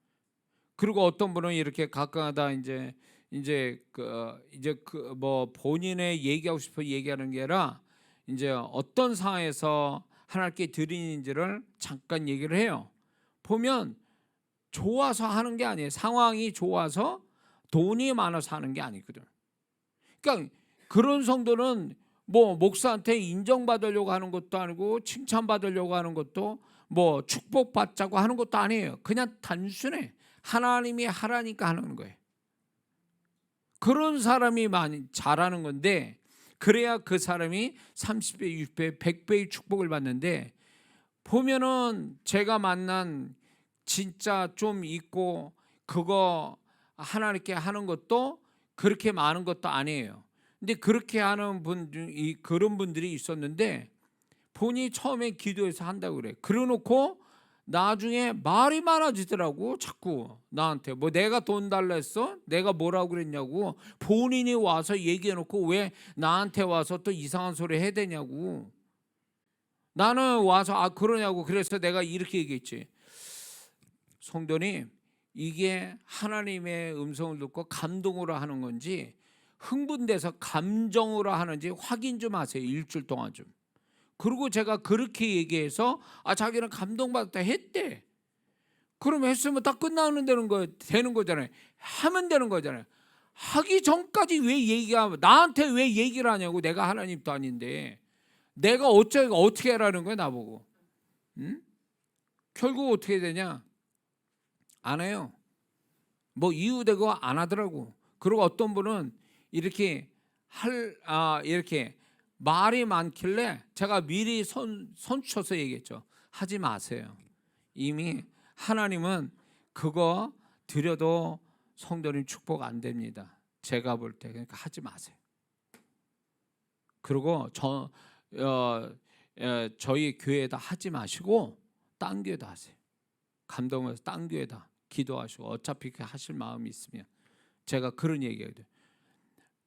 그리고 어떤 분은 이렇게 가끔가다 이제 뭐 본인의 얘기하고 싶어 얘기하는 게 아니라 이제 어떤 상황에서 하나님께 드리는지를 잠깐 얘기를 해요. 보면 좋아서 하는 게 아니에요. 상황이 좋아서 돈이 많아서 하는 게 아니거든. 그러니까 그런 성도는 뭐 목사한테 인정받으려고 하는 것도 아니고 칭찬받으려고 하는 것도 뭐 축복받자고 하는 것도 아니에요. 그냥 단순해. 하나님이 하라니까 하는 거예요. 그런 사람이 많이 잘하는 건데 그래야 그 사람이 30배, 60배, 100배의 축복을 받는데 보면은 제가 만난 진짜 좀 있고 그거 하나님께 하는 것도 그렇게 많은 것도 아니에요. 근데 그렇게 하는 그런 분들이 있었는데 본인이 처음에 기도해서 한다고 그래. 그래놓고 나중에 말이 많아지더라고. 자꾸 나한테 뭐 내가 돈 달라 했어? 내가 뭐라고 그랬냐고. 본인이 와서 얘기해놓고 왜 나한테 와서 또 이상한 소리 해야 되냐고. 나는 와서 그러냐고. 그래서 내가 이렇게 얘기했지. 성도님, 이게 하나님의 음성을 듣고 감동으로 하는 건지 흥분돼서 감정으로 하는지 확인 좀 하세요. 일주일 동안 좀. 그리고 제가 그렇게 얘기해서 자기는 감동받았다 했대. 그럼 했으면 다 끝나는 되는 거잖아요. 하면 되는 거잖아요. 하기 전까지 왜 얘기하면 나한테 왜 얘기를 하냐고. 내가 하나님도 아닌데 내가 어떻게 하라는 거야 나보고. 결국 어떻게 되냐? 안 해요. 뭐 이유 대고 안 하더라고. 그리고 어떤 분은 이렇게 이렇게 말이 많길래 제가 미리 선추쳐서 얘기했죠. 하지 마세요. 이미 하나님은 그거 드려도 성도님 축복 안 됩니다. 제가 볼 때. 그러니까 하지 마세요. 그리고 저희 교회에다 하지 마시고 딴 교회다 하세요. 감동해서 딴 교회다. 기도하시고 어차피 하실 마음이 있으면 제가 그런 얘기해요.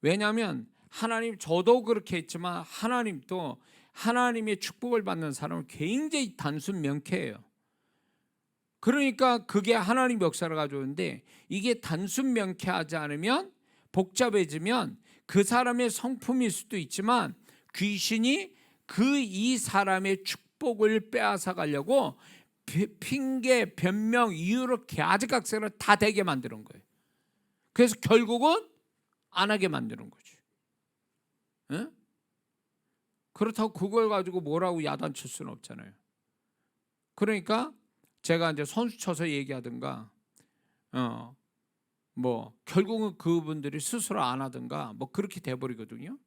왜냐하면 하나님 저도 그렇게 했지만 하나님도 하나님의 축복을 받는 사람은 굉장히 단순 명쾌해요. 그러니까 그게 하나님 역사를 가져오는데 이게 단순 명쾌하지 않으면 복잡해지면 그 사람의 성품일 수도 있지만 귀신이 이 사람의 축복을 빼앗아 가려고 핑계, 변명, 이유로 가지각색을 다 되게 만드는 거예요. 그래서 결국은 안 하게 만드는 거죠. 응? 그렇다고 그걸 가지고 뭐라고 야단칠 수는 없잖아요. 그러니까 제가 이제 선수 쳐서 얘기하든가, 뭐 결국은 그분들이 스스로 안 하든가 뭐 그렇게 돼버리거든요.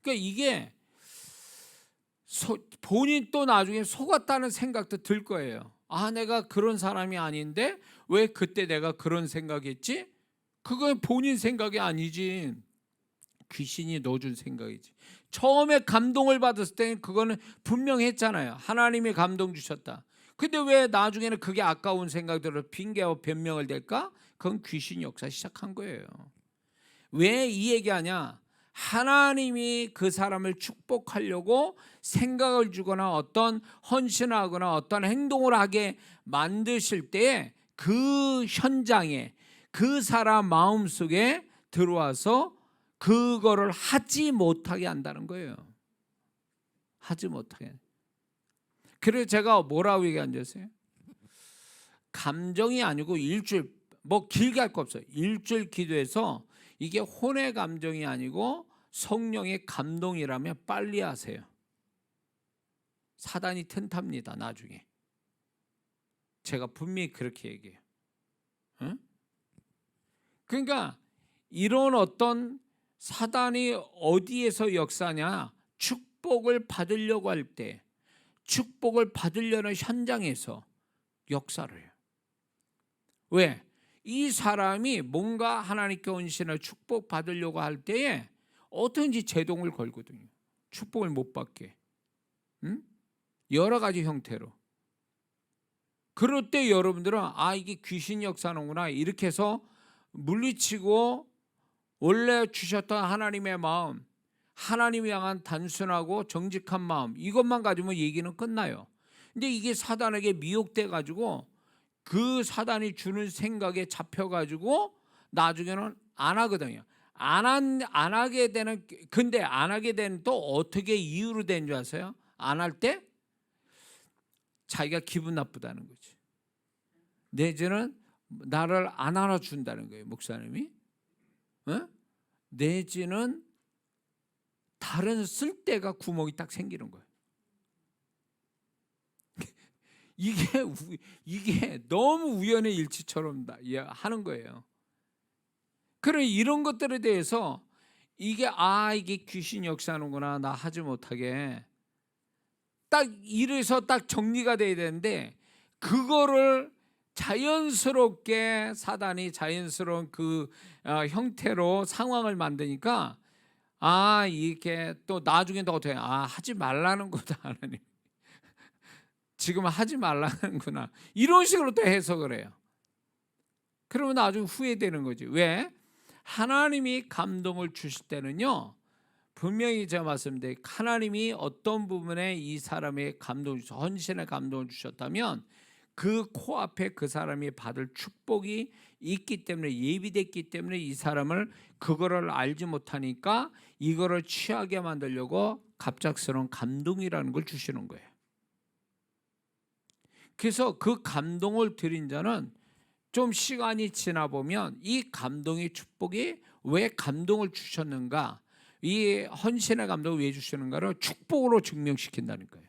그러니까 이게 본인 또 나중에 속았다는 생각도 들 거예요. 아, 내가 그런 사람이 아닌데 왜 그때 내가 그런 생각했지? 그건 본인 생각이 아니지. 귀신이 넣어준 생각이지. 처음에 감동을 받았을 때는 그거는 분명했잖아요. 하나님이 감동 주셨다. 근데 왜 나중에는 그게 아까운 생각들을 핑계와 변명을 댈까? 그건 귀신 역사 시작한 거예요. 왜 이 얘기하냐? 하나님이 그 사람을 축복하려고 생각을 주거나 어떤 헌신하거나 어떤 행동을 하게 만드실 때에 그 현장에 그 사람 마음속에 들어와서 그거를 하지 못하게 한다는 거예요. 하지 못하게. 그래서 제가 뭐라고 얘기한댔어요? 감정이 아니고 일주일, 뭐 길게 할 거 없어요. 일주일 기도해서 이게 혼의 감정이 아니고 성령의 감동이라면 빨리 하세요. 사단이 튼탑니다. 나중에. 제가 분명히 그렇게 얘기해요. 응? 그러니까 이런 어떤 사단이 어디에서 역사냐? 축복을 받으려고 할 때, 축복을 받으려는 현장에서 역사를 해요. 왜? 이 사람이 뭔가 하나님께 헌신을 축복 받으려고 할 때에 어떤지 제동을 걸거든요. 축복을 못 받게. 응? 여러 가지 형태로. 그럴 때 여러분들은 아, 이게 귀신 역사는구나 이렇게 해서 물리치고 원래 주셨던 하나님의 마음, 하나님을 향한 단순하고 정직한 마음, 이것만 가지면 얘기는 끝나요. 근데 이게 사단에게 미혹돼 가지고 그 사단이 주는 생각에 잡혀 가지고 나중에는 안 하거든요. 안 하게 되는, 근데 안 하게 되는 또 어떻게 이유로 된 줄 아세요? 안 할 때 자기가 기분 나쁘다는 거지. 내지는 나를 안 알아준다는 거예요, 목사님이. 내지는 다른 쓸데가 구멍이 딱 생기는 거예요. 이게 너무 우연의 일치처럼 하는 거예요. 그래, 이런 것들에 대해서 이게 귀신 역사하는구나, 나 하지 못하게. 딱 이래서 딱 정리가 돼야 되는데 그거를 자연스럽게 사단이 자연스러운 그 형태로 상황을 만드니까 이게 또 나중에 더 어떻게 하지 말라는 거다, 하나님. 지금 하지 말라는구나. 이런 식으로 또 해석을 해요. 그러면 나중에 후회되는 거지. 왜? 하나님이 감동을 주실 때는요, 분명히 제가 말씀드린 하나님이 어떤 부분에 이 사람의 헌신의 감동을 주셨다면 그 코앞에 그 사람이 받을 축복이 있기 때문에, 예비됐기 때문에 이 사람을 그거를 알지 못하니까 이거를 취하게 만들려고 갑작스러운 감동이라는 걸 주시는 거예요. 그래서 그 감동을 드린 자는 좀 시간이 지나 보면 이 감동의 축복이 왜 감동을 주셨는가, 이 헌신의 감동을 왜 주시는가를 축복으로 증명시킨다는 거예요.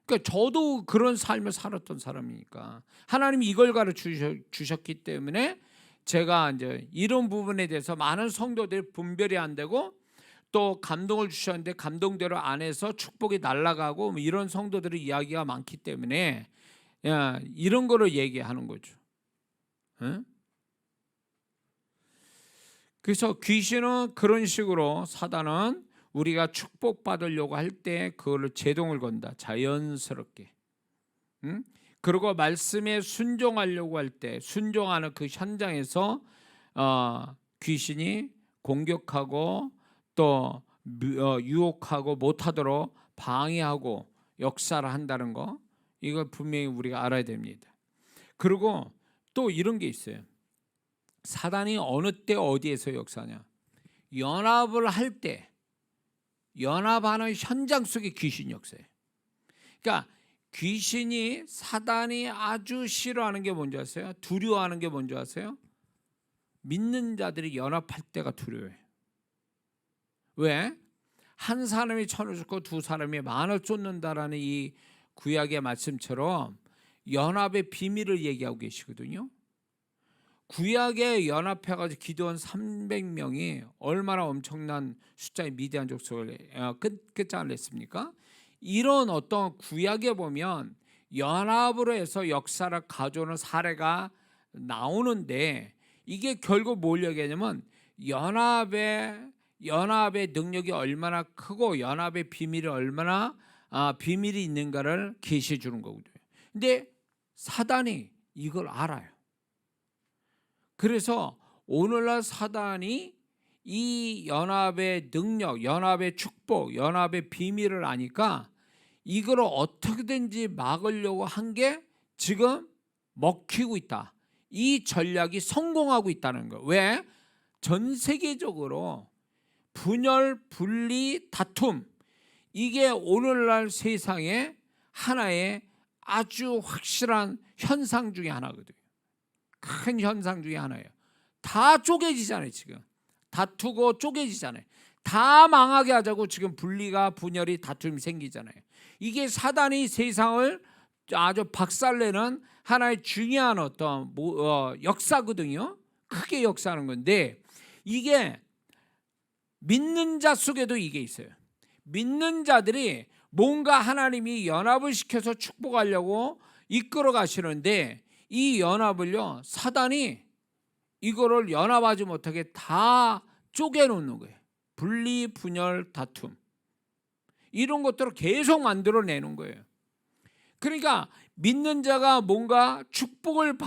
그러니까 저도 그런 삶을 살았던 사람이니까 하나님이 이걸 가르쳐 주셨기 때문에 제가 이제 이런 부분에 대해서 많은 성도들이 분별이 안 되고 또 감동을 주셨는데 감동대로 안 해서 축복이 날아가고 뭐 이런 성도들의 이야기가 많기 때문에 이런 거를 얘기하는 거죠. 그래서 귀신은 그런 식으로, 사단은 우리가 축복받으려고 할 때 그거를 제동을 건다, 자연스럽게. 그리고 말씀에 순종하려고 할 때 순종하는 그 현장에서 귀신이 공격하고 또 유혹하고 못하도록 방해하고 역사를 한다는 거, 이걸 분명히 우리가 알아야 됩니다. 그리고 또 이런 게 있어요. 사단이 어느 때 어디에서 역사냐? 연합을 할 때, 연합하는 현장 속에 귀신이 역사해요. 그러니까 귀신이, 사단이 아주 싫어하는 게 뭔지 아세요? 두려워하는 게 뭔지 아세요? 믿는 자들이 연합할 때가 두려워해요. 왜? 한 사람이 천을 쏟고 두 사람이 만을 쏟는다라는 이 구약의 말씀처럼 연합의 비밀을 얘기하고 계시거든요. 구약에 연합해가지고 기도한 300명이 얼마나 엄청난 숫자의 미디안 족속을 끝장을 냈습니까? 이런 어떤 구약에 보면 연합으로 해서 역사를 가져오는 사례가 나오는데, 이게 결국 뭘 얘기하냐면 연합의 능력이 얼마나 크고 연합의 비밀이 얼마나 비밀이 있는가를 계시해 주는 거거든요. 근데 사단이 이걸 알아요. 그래서 오늘날 사단이 이 연합의 능력, 연합의 축복, 연합의 비밀을 아니까 이걸 어떻게든지 막으려고 한 게 지금 먹히고 있다. 이 전략이 성공하고 있다는 거예요. 왜? 전 세계적으로 분열, 분리, 다툼, 이게 오늘날 세상의 하나의 아주 확실한 현상 중에 하나거든요. 큰 현상 중에 하나예요. 다 쪼개지잖아요. 지금 다투고 쪼개지잖아요. 다 망하게 하자고 지금 분리가, 분열이, 다툼이 생기잖아요. 이게 사단이 세상을 아주 박살내는 하나의 중요한 어떤 역사거든요. 크게 역사하는 건데, 이게 믿는 자 속에도 이게 있어요. 믿는 자들이 뭔가 하나님이 연합을 시켜서 축복하려고 이끌어 가시는데, 이 연합을요, 사단이 이거를 연합하지 못하게 다 쪼개놓는 거예요. 분리, 분열, 다툼, 이런 것들을 계속 만들어내는 거예요. 그러니까 믿는 자가 뭔가 축복을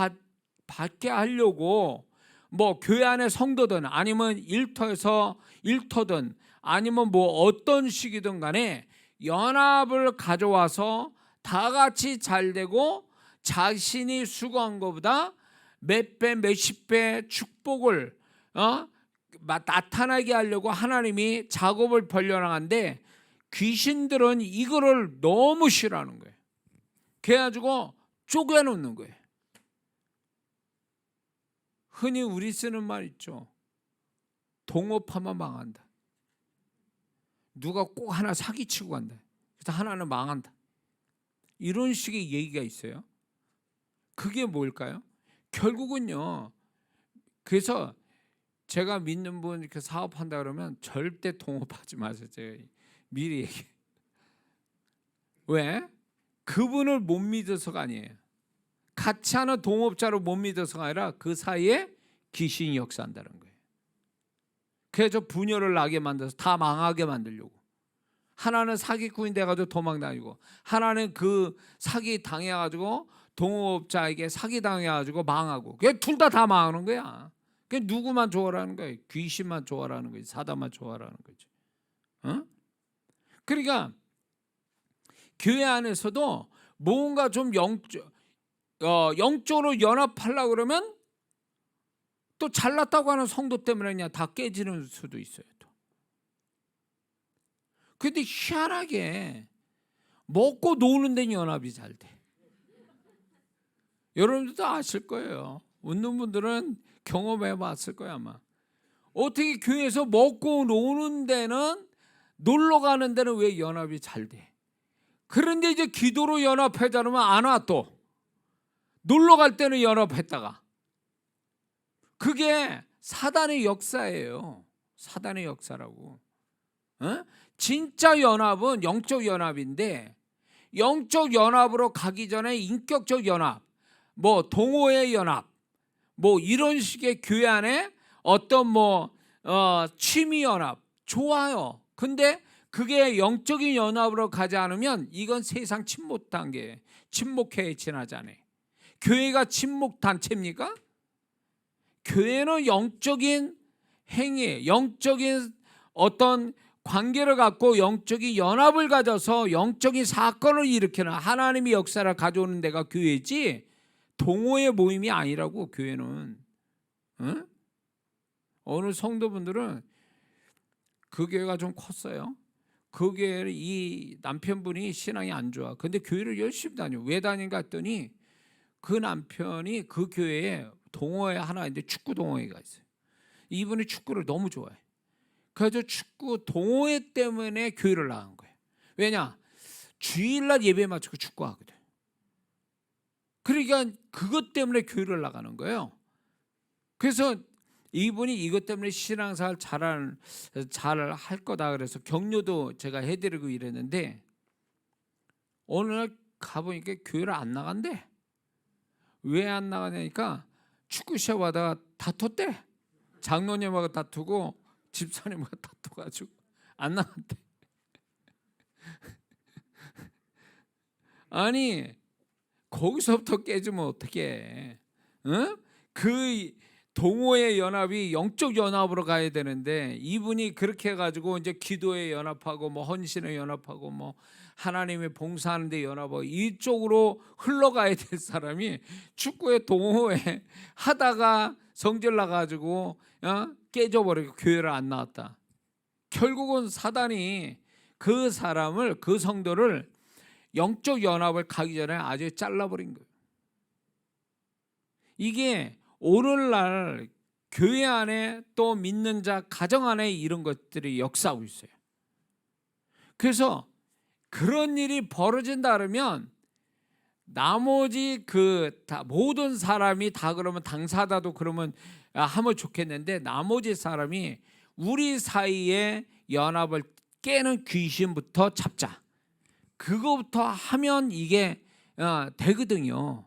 받게 하려고 뭐 교회 안에 성도든 아니면 일터든 아니면 뭐 어떤 식이든 간에 연합을 가져와서 다 같이 잘 되고 자신이 수고한 것보다 몇 배, 몇십 배 축복을 나타나게 하려고 하나님이 작업을 벌려나가는데, 귀신들은 이거를 너무 싫어하는 거예요. 그래가지고 쪼개놓는 거예요. 흔히 우리 쓰는 말 있죠. 동업하면 망한다. 누가 꼭 하나 사기치고 간다. 그래서 하나는 망한다. 이런 식의 얘기가 있어요. 그게 뭘까요? 결국은요, 그래서 제가 믿는 분 이렇게 사업한다 그러면 절대 동업하지 마세요. 제가 미리 얘기해요. 왜? 그분을 못 믿어서가 아니에요. 같이 하는 동업자로 못 믿어서가 아니라 그 사이에 귀신이 역사한다는 거예요. 그래서 분열을 나게 만들어서 다 망하게 만들려고. 하나는 사기꾼이 돼가지고 도망다니고, 하나는 그 사기 당해가지고 동업자에게 사기 당해가지고 망하고, 그게 둘 다 망하는 거야. 그 누구만 좋아라는 거예요? 귀신만 좋아라는 거지, 사단만 좋아라는 거지. 그러니까 교회 안에서도 뭔가 좀 영적으로 연합하려고 그러면 또 잘났다고 하는 성도 때문에 그냥 다 깨지는 수도 있어요. 근데 희한하게 먹고 노는 데는 연합이 잘 돼. 여러분들도 아실 거예요. 웃는 분들은 경험해 봤을 거야 아마. 어떻게 교회에서 먹고 노는 데는, 놀러 가는 데는 왜 연합이 잘 돼? 그런데 이제 기도로 연합하자면 안 와. 또 놀러 갈 때는 연합했다가. 그게 사단의 역사예요. 사단의 역사라고. 진짜 연합은 영적 연합인데, 영적 연합으로 가기 전에 인격적 연합, 뭐 동호회 연합, 뭐 이런 식의 교회 안에 어떤 취미 연합 좋아요. 근데 그게 영적인 연합으로 가지 않으면 이건 세상 침묵 단계, 침묵회에 지나지 않아요. 교회가 침묵 단체입니까? 교회는 영적인 행위, 영적인 어떤 관계를 갖고 영적인 연합을 가져서 영적인 사건을 일으키는 하나님의 역사를 가져오는 데가 교회지 동호회 모임이 아니라고. 교회는 응? 어느 성도분들은 그 교회가 좀 컸어요. 그 교회를 이 남편분이 신앙이 안 좋아. 근데 교회를 열심히 다녀. 왜 다닌가 했더니 그 남편이 그 교회에 동호회 하나 있는데 축구 동호회가 있어요. 이분이 축구를 너무 좋아해. 그래서 축구 동호회 때문에 교회를 나간 거예요. 왜냐? 주일날 예배 마치고 축구하거든. 그러니까 그것 때문에 교회를 나가는 거예요. 그래서 이분이 이것 때문에 신앙생활 잘 할 거다 그래서 격려도 제가 해드리고 이랬는데 어느 날 가보니까 교회를 안 나간대. 왜 안 나가냐니까 축구 시합하다가 다퉜대. 장로님하고 다투고 집사님하고 다투가지고 안 나간대. 아니 거기서부터 깨지면 어떡해. 응? 그 동호회 연합이 영적 연합으로 가야 되는데 이분이 그렇게 해가지고 이제 기도에 연합하고 뭐 헌신에 연합하고 뭐 하나님의 봉사하는 데 연합하고 이쪽으로 흘러가야 될 사람이 축구에 동호회 하다가 성질 나가지고 깨져버리고 교회를 안 나왔다. 결국은 사단이 그 사람을, 그 성도를 영적 연합을 가기 전에 아주 잘라버린 거예요. 이게 오늘날 교회 안에 또 믿는 자 가정 안에 이런 것들이 역사하고 있어요. 그래서 그런 일이 벌어진다 그러면 나머지 모든 사람이 다 그러면 당사자도 그러면 하면 좋겠는데 나머지 사람이 우리 사이에 연합을 깨는 귀신부터 잡자. 그거부터 하면 이게 되거든요.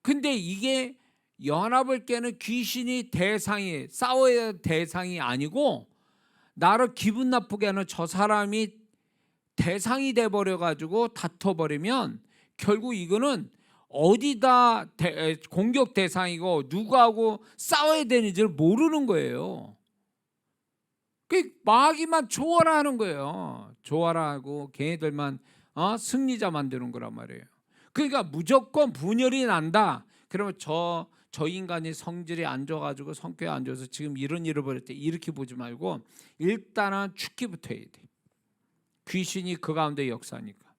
근데 이게 연합을 깨는 귀신이 대상이 싸워야 대상이 아니고 나를 기분 나쁘게 하는 저 사람이 대상이 돼버려 가지고 다퉈버리면 결국 이거는 어디다 공격 대상이고 누구하고 싸워야 되는지를 모르는 거예요. 그 마귀만 좋아라 하는 거예요. 좋아라 하고 걔네들만 승리자 만드는 거란 말이에요. 그러니까 무조건 분열이 난다. 그러면 저 인간이 성질이 안 좋아가지고 성격이 안 좋아서 지금 이런 일을 벌였대 이렇게 보지 말고 일단은 죽기부터 해야 돼. 귀신이 그 가운데 역사니까.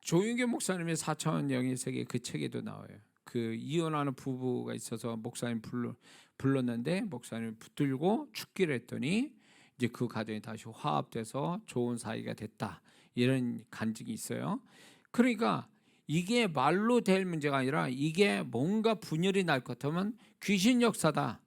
조윤계 목사님의 4차원 영의 세계 그 책에도 나와요. 그 이혼하는 부부가 있어서 목사님 불렀는데 목사님 붙들고 죽기를 했더니 이제 그 가정이 다시 화합돼서 좋은 사이가 됐다. 이런 간증이 있어요. 그러니까 이게 말로 될 문제가 아니라 이게 뭔가 분열이 날 것 같으면 귀신 역사다.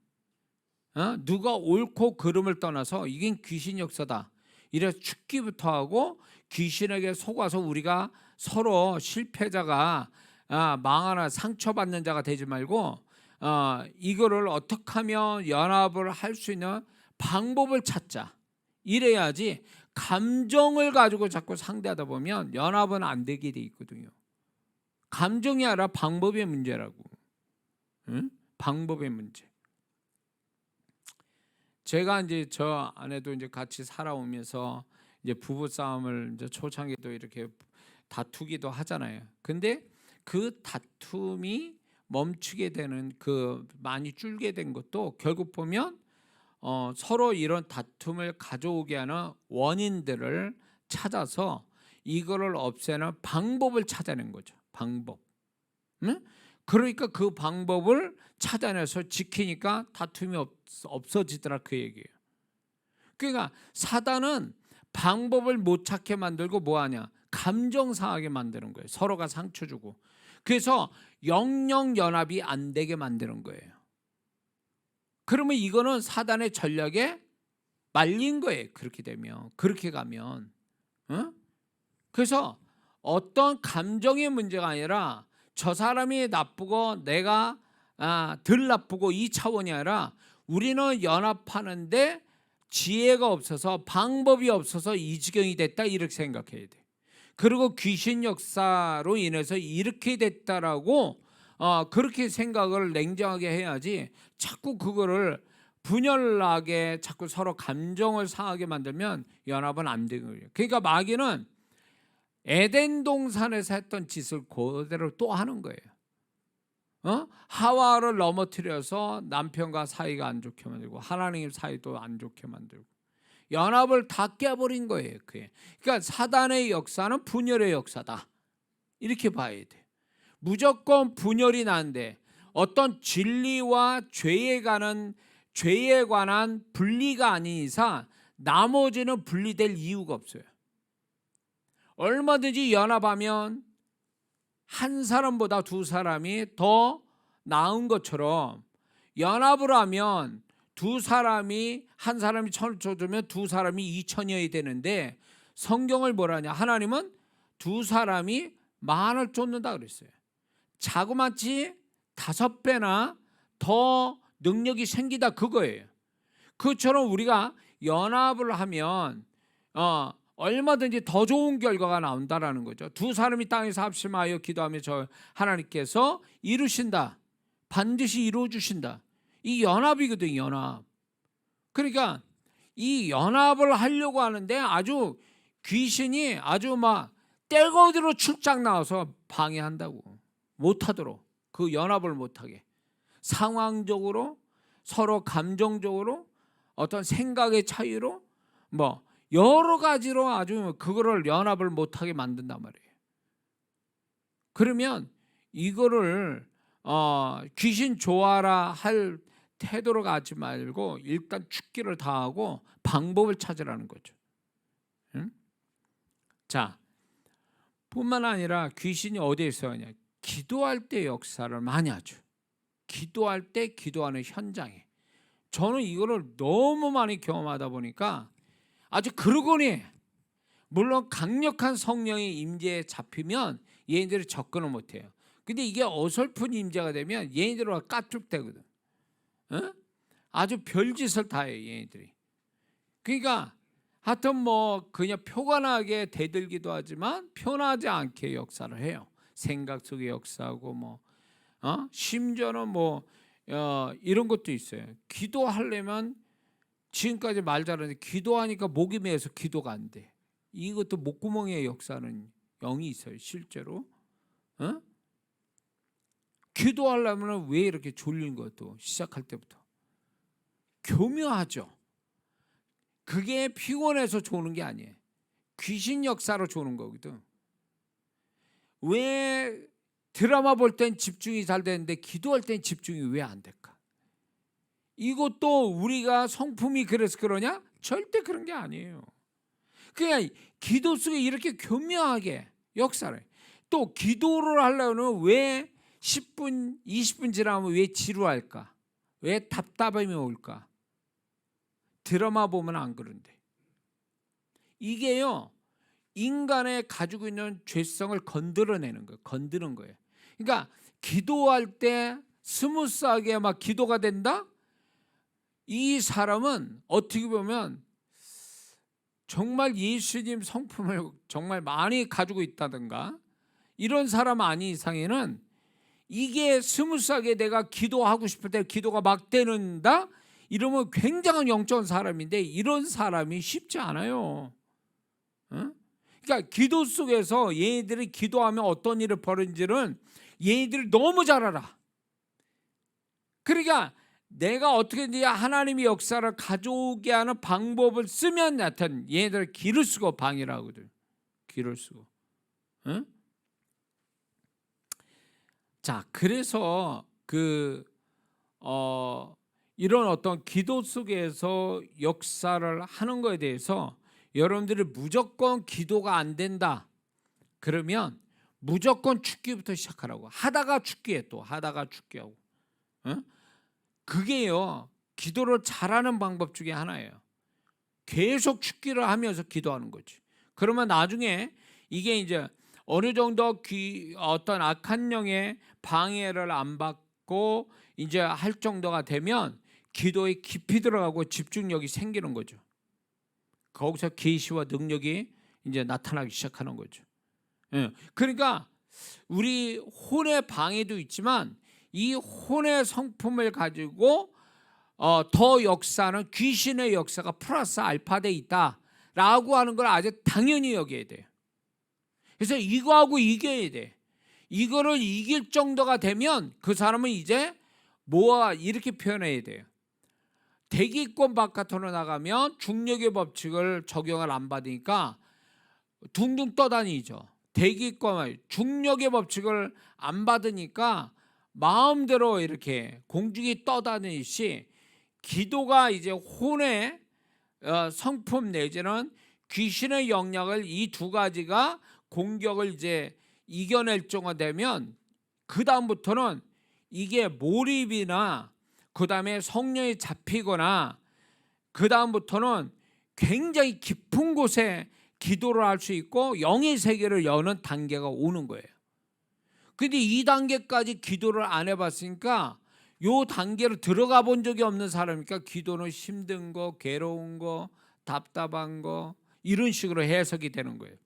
누가 옳고 그름을 떠나서 이게 귀신 역사다. 이래서 죽기부터 하고 귀신에게 속아서 우리가 서로 실패자가 망하나 상처받는 자가 되지 말고 이거를 어떻게 하면 연합을 할 수 있는 방법을 찾자. 이래야지 감정을 가지고 자꾸 상대하다 보면 연합은 안 되게 돼 있거든요. 감정이 아니라 방법의 문제라고. 응? 방법의 문제. 제가 이제 저 아내도 이제 같이 살아오면서 이제 부부 싸움을 이제 초창기도 이렇게 다투기도 하잖아요. 근데 그 다툼이 멈추게 되는 많이 줄게 된 것도 결국 보면 서로 이런 다툼을 가져오게 하는 원인들을 찾아서 이거를 없애는 방법을 찾아낸 거죠. 방법. 응? 그러니까 그 방법을 찾아내서 지키니까 다툼이 없어지더라 그 얘기예요. 그러니까 사단은 방법을 못 찾게 만들고 뭐하냐? 감정 상하게 만드는 거예요. 서로가 상처 주고. 그래서 영영 연합이 안 되게 만드는 거예요. 그러면 이거는 사단의 전략에 말린 거예요. 그렇게 되면, 그렇게 가면. 그래서 어떤 감정의 문제가 아니라 저 사람이 나쁘고 내가 덜 나쁘고 이 차원이 아니라 우리는 연합하는데 지혜가 없어서 방법이 없어서 이 지경이 됐다 이렇게 생각해야 돼. 그리고 귀신 역사로 인해서 이렇게 됐다라고 그렇게 생각을 냉정하게 해야지 자꾸 그거를 분열나게 자꾸 서로 감정을 상하게 만들면 연합은 안 되는 거예요. 그러니까 마귀는 에덴 동산에서 했던 짓을 그대로 또 하는 거예요. 하와를 넘어뜨려서 남편과 사이가 안 좋게 만들고 하나님 사이도 안 좋게 만들고 연합을 다 깨버린 거예요. 그게. 그러니까 사단의 역사는 분열의 역사다 이렇게 봐야 돼. 무조건 분열이 나는데 어떤 진리와 죄에 관한 분리가 아닌 이상 나머지는 분리될 이유가 없어요. 얼마든지 연합하면 한 사람보다 두 사람이 더 나은 것처럼 연합을 하면 두 사람이 한 사람이 1,000을 쫓으면 두 사람이 2,000이어야 되는데 성경을 뭐라냐? 하나님은 두 사람이 10,000을 쫓는다 그랬어요. 자그마치 5배나 더 능력이 생기다 그거예요. 그처럼 우리가 연합을 하면 얼마든지 더 좋은 결과가 나온다라는 거죠. 두 사람이 땅에서 합심하여 기도하며 저 하나님께서 이루신다. 반드시 이루어 주신다. 이 연합이거든요. 연합. 그러니까 이 연합을 하려고 하는데 아주 귀신이 아주 막 떼거지로 출장 나와서 방해한다고. 못하도록. 그 연합을 못하게. 상황적으로 서로 감정적으로 어떤 생각의 차이로 뭐 여러 가지로 아주 그거를 연합을 못하게 만든단 말이에요. 그러면 이거를 귀신 좋아라 할 태도로 가지 말고 일단 죽기를 다하고 방법을 찾으라는 거죠. 응? 자, 뿐만 아니라 귀신이 어디에 있어야 기도할 때 역사를 많이 하죠. 기도할 때 기도하는 현장에. 저는 이거를 너무 많이 경험하다 보니까 아주 그러거니 물론 강력한 성령의 임재에 잡히면 얘네들이 접근을 못해요. 근데 이게 어설픈 임재가 되면 얘네들은 까쭉대거든. 아주 별짓을 다 해요 얘네들이. 그러니까 하여튼 뭐 그냥 표관하게 대들기도 하지만 편하지 않게 역사를 해요. 생각 속에 역사하고 뭐 심지어는 뭐 이런 것도 있어요. 기도하려면 지금까지 말 잘하는데 기도하니까 목이 메어서 기도가 안 돼. 이것도 목구멍에 역사는 영이 있어요. 실제로. 기도하려면 왜 이렇게 졸린 것도 시작할 때부터 교묘하죠. 그게 피곤해서 조는 게 아니에요. 귀신 역사로 조는 거거든. 왜 드라마 볼 땐 집중이 잘 되는데 기도할 땐 집중이 왜 안 될까? 이것도 우리가 성품이 그래서 그러냐? 절대 그런 게 아니에요. 그냥 기도 속에 이렇게 교묘하게 역사를. 또 기도를 하려면 왜 10분, 20분 지나면 왜 지루할까? 왜 답답함이 올까? 드라마 보면 안 그런데. 이게요. 인간의 가지고 있는 죄성을 건드려내는 거예요. 건드는 거예요. 그러니까 기도할 때 스무스하게 막 기도가 된다? 이 사람은 어떻게 보면 정말 예수님 성품을 정말 많이 가지고 있다든가 이런 사람 아닌 이상에는 이게 스무스하게 내가 기도하고 싶을 때 기도가 막 되는다? 이러면 굉장한 영적인 사람인데 이런 사람이 쉽지 않아요. 그러니까 기도 속에서 얘네들이 기도하면 어떤 일이 벌어지는지는 얘네들이 너무 잘 알아. 그러니까 내가 어떻게든지 하나님의 역사를 가져오게 하는 방법을 쓰면 하여튼 얘네들 기를 쓰고 방해를 하거든. 기를 쓰고. 자, 그래서 이런 어떤 기도 속에서 역사를 하는 거에 대해서 여러분들이 무조건 기도가 안 된다. 그러면 무조건 죽기부터 시작하라고. 하다가 죽기에 또 하다가 죽기하고. 그게요. 기도를 잘하는 방법 중에 하나예요. 계속 죽기를 하면서 기도하는 거지. 그러면 나중에 이게 이제 어느 정도 어떤 악한 영의 방해를 안 받고 이제 할 정도가 되면 기도에 깊이 들어가고 집중력이 생기는 거죠. 거기서 계시와 능력이 이제 나타나기 시작하는 거죠. 예. 그러니까 우리 혼의 방해도 있지만 이 혼의 성품을 가지고 더 역사는 귀신의 역사가 플러스 알파돼 있다라고 하는 걸 아주 당연히 여겨야 돼요. 그래서 이거하고 이겨야 돼. 이거를 이길 정도가 되면 그 사람은 이제 뭐야 이렇게 표현해야 돼요. 대기권 바깥으로 나가면 중력의 법칙을 적용을 안 받으니까 둥둥 떠다니죠. 대기권 중력의 법칙을 안 받으니까 마음대로 이렇게 공중에 떠다니듯이 기도가 이제 혼의 성품 내지는 귀신의 영향을 이 두 가지가 공격을 이제 이겨낼 정도 되면 그 다음부터는 이게 몰입이나 그 다음에 성령이 잡히거나 그 다음부터는 굉장히 깊은 곳에 기도를 할 수 있고 영의 세계를 여는 단계가 오는 거예요. 근데 이 단계까지 기도를 안 해봤으니까 요 단계로 들어가 본 적이 없는 사람이니까 기도는 힘든 거, 괴로운 거, 답답한 거 이런 식으로 해석이 되는 거예요.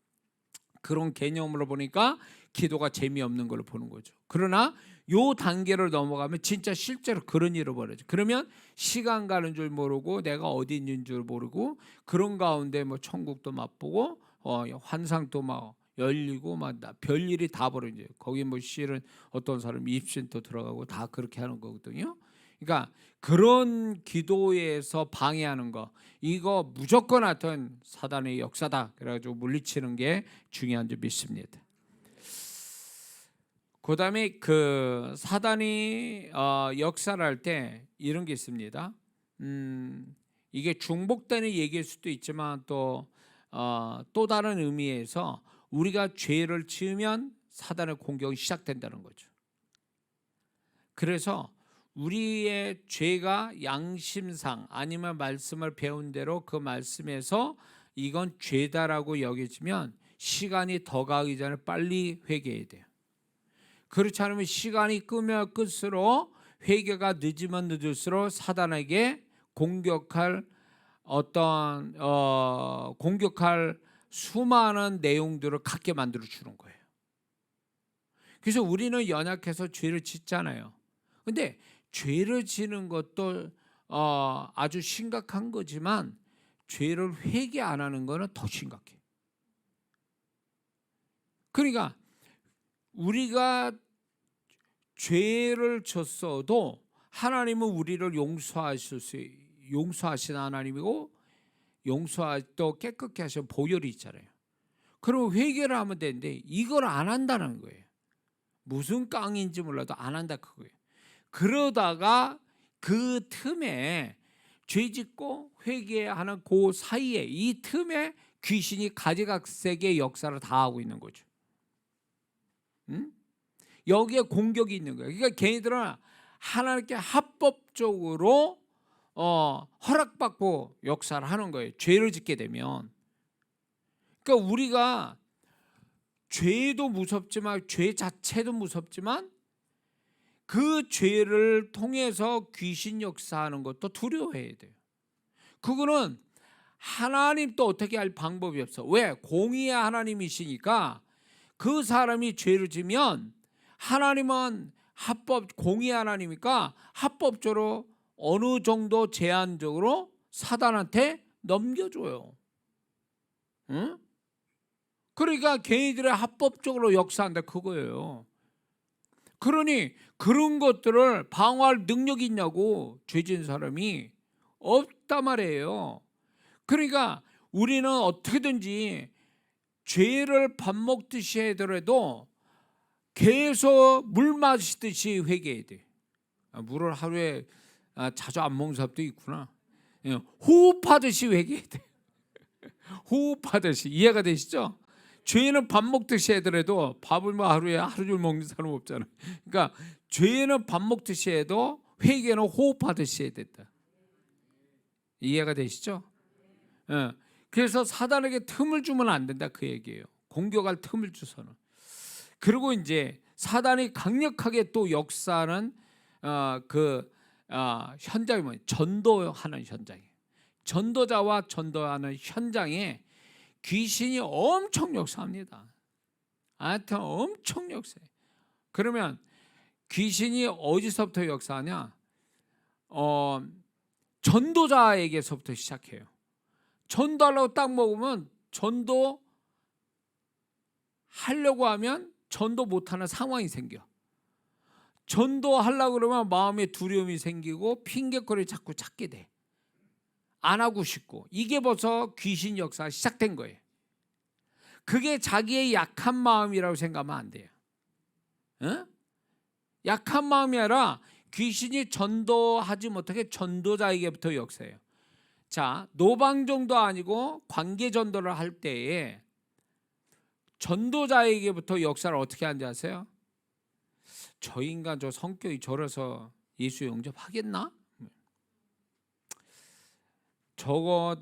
그런 개념으로 보니까 기도가 재미없는 걸로 보는 거죠. 그러나 요 단계를 넘어가면 진짜 실제로 그런 일을 벌어져. 그러면 시간 가는 줄 모르고 내가 어디 있는 줄 모르고 그런 가운데 뭐 천국도 맛보고 환상도 막 열리고 막 별일이 다 벌어져요. 거기 뭐 실은 어떤 사람이 입신도 들어가고 다 그렇게 하는 거거든요. 그러니까 그런 기도에서 방해하는 거 이거 무조건 하여튼 사단의 역사다. 그래가지고 물리치는 게 중요한 줄 믿습니다. 그 다음에 그 사단이 역사를 할 때 이런 게 있습니다. 이게 중복되는 얘기일 수도 있지만 또 다른 의미에서 우리가 죄를 지으면 사단의 공격이 시작된다는 거죠. 그래서 우리의 죄가 양심상 아니면 말씀을 배운 대로 그 말씀에서 이건 죄다라고 여겨지면 시간이 더 가기 전에 빨리 회개해야 돼요. 그렇지 않으면 시간이 끄면 끌수록 회개가 늦으면 늦을수록 사단에게 공격할 공격할 수많은 내용들을 갖게 만들어 주는 거예요. 그래서 우리는 연약해서 죄를 짓잖아요. 근데 죄를 지는 것도 아주 심각한 거지만 죄를 회개 안 하는 거는 더 심각해. 그러니까 우리가 죄를 졌어도 하나님은 우리를 용서하신 하나님이고 또 깨끗게 하신 보혈이 있잖아요. 그럼 회개를 하면 되는데 이걸 안 한다는 거예요. 무슨 깡인지 몰라도 안 한다 그거예요. 그러다가 그 틈에 죄 짓고 회개하는 그 사이에 이 틈에 귀신이 가지각색의 역사를 다 하고 있는 거죠. 여기에 공격이 있는 거예요. 그러니까 걔네들은 하나님께 합법적으로 허락받고 역사를 하는 거예요. 죄를 짓게 되면. 그러니까 우리가 죄도 무섭지만 죄 자체도 무섭지만 그 죄를 통해서 귀신 역사하는 것도 두려워해야 돼요. 그거는 하나님 또 어떻게 할 방법이 없어. 왜? 공의의 하나님이시니까 그 사람이 죄를 지면 하나님은 공의 하나님이니까 합법적으로 어느 정도 제한적으로 사단한테 넘겨줘요. 응? 그러니까 걔네들의 합법적으로 역사한다 그거예요. 그러니 그런 것들을 방어할 능력이 있냐고 죄진 사람이 없단 말이에요. 그러니까 우리는 어떻게든지 죄를 밥 먹듯이 하더라도 계속 물 마시듯이 회개해야 돼. 물을 하루에 자주 안 먹는 사람도 있구나. 호흡하듯이 회개해야 돼. 호흡하듯이. 이해가 되시죠? 죄는 밥 먹듯이 하더라도 밥을 뭐 하루에 하루 종일 먹는 사람 없잖아요. 그러니까 죄는 밥 먹듯이 해도 회개는 호흡하듯이 해야 된다. 이해가 되시죠? 그래서 사단에게 틈을 주면 안 된다 그 얘기예요. 공격할 틈을 주서는. 그리고 이제 사단이 강력하게 또 역사하는 현장이 뭐냐? 전도하는 현장이에요. 전도자와 전도하는 현장에 귀신이 엄청 역사합니다. 하여튼 엄청 역사해요. 그러면 귀신이 어디서부터 역사하냐? 전도자에게서부터 시작해요. 전도하려고 딱 먹으면 전도 하려고 하면 전도 못하는 상황이 생겨. 전도하려고 그러면 마음에 두려움이 생기고 핑계거리 자꾸 찾게 돼. 안 하고 싶고. 이게 벌써 귀신 역사가 시작된 거예요. 그게 자기의 약한 마음이라고 생각하면 안 돼요. 응? 약한 마음이 아니라 귀신이 전도하지 못하게 전도자에게부터 역사해요. 자, 노방정도 아니고 관계 전도를 할 때에 전도자에게부터 역사를 어떻게 하는지 아세요? 저 인간 저 성격이 저래서 예수 영접하겠나? 저거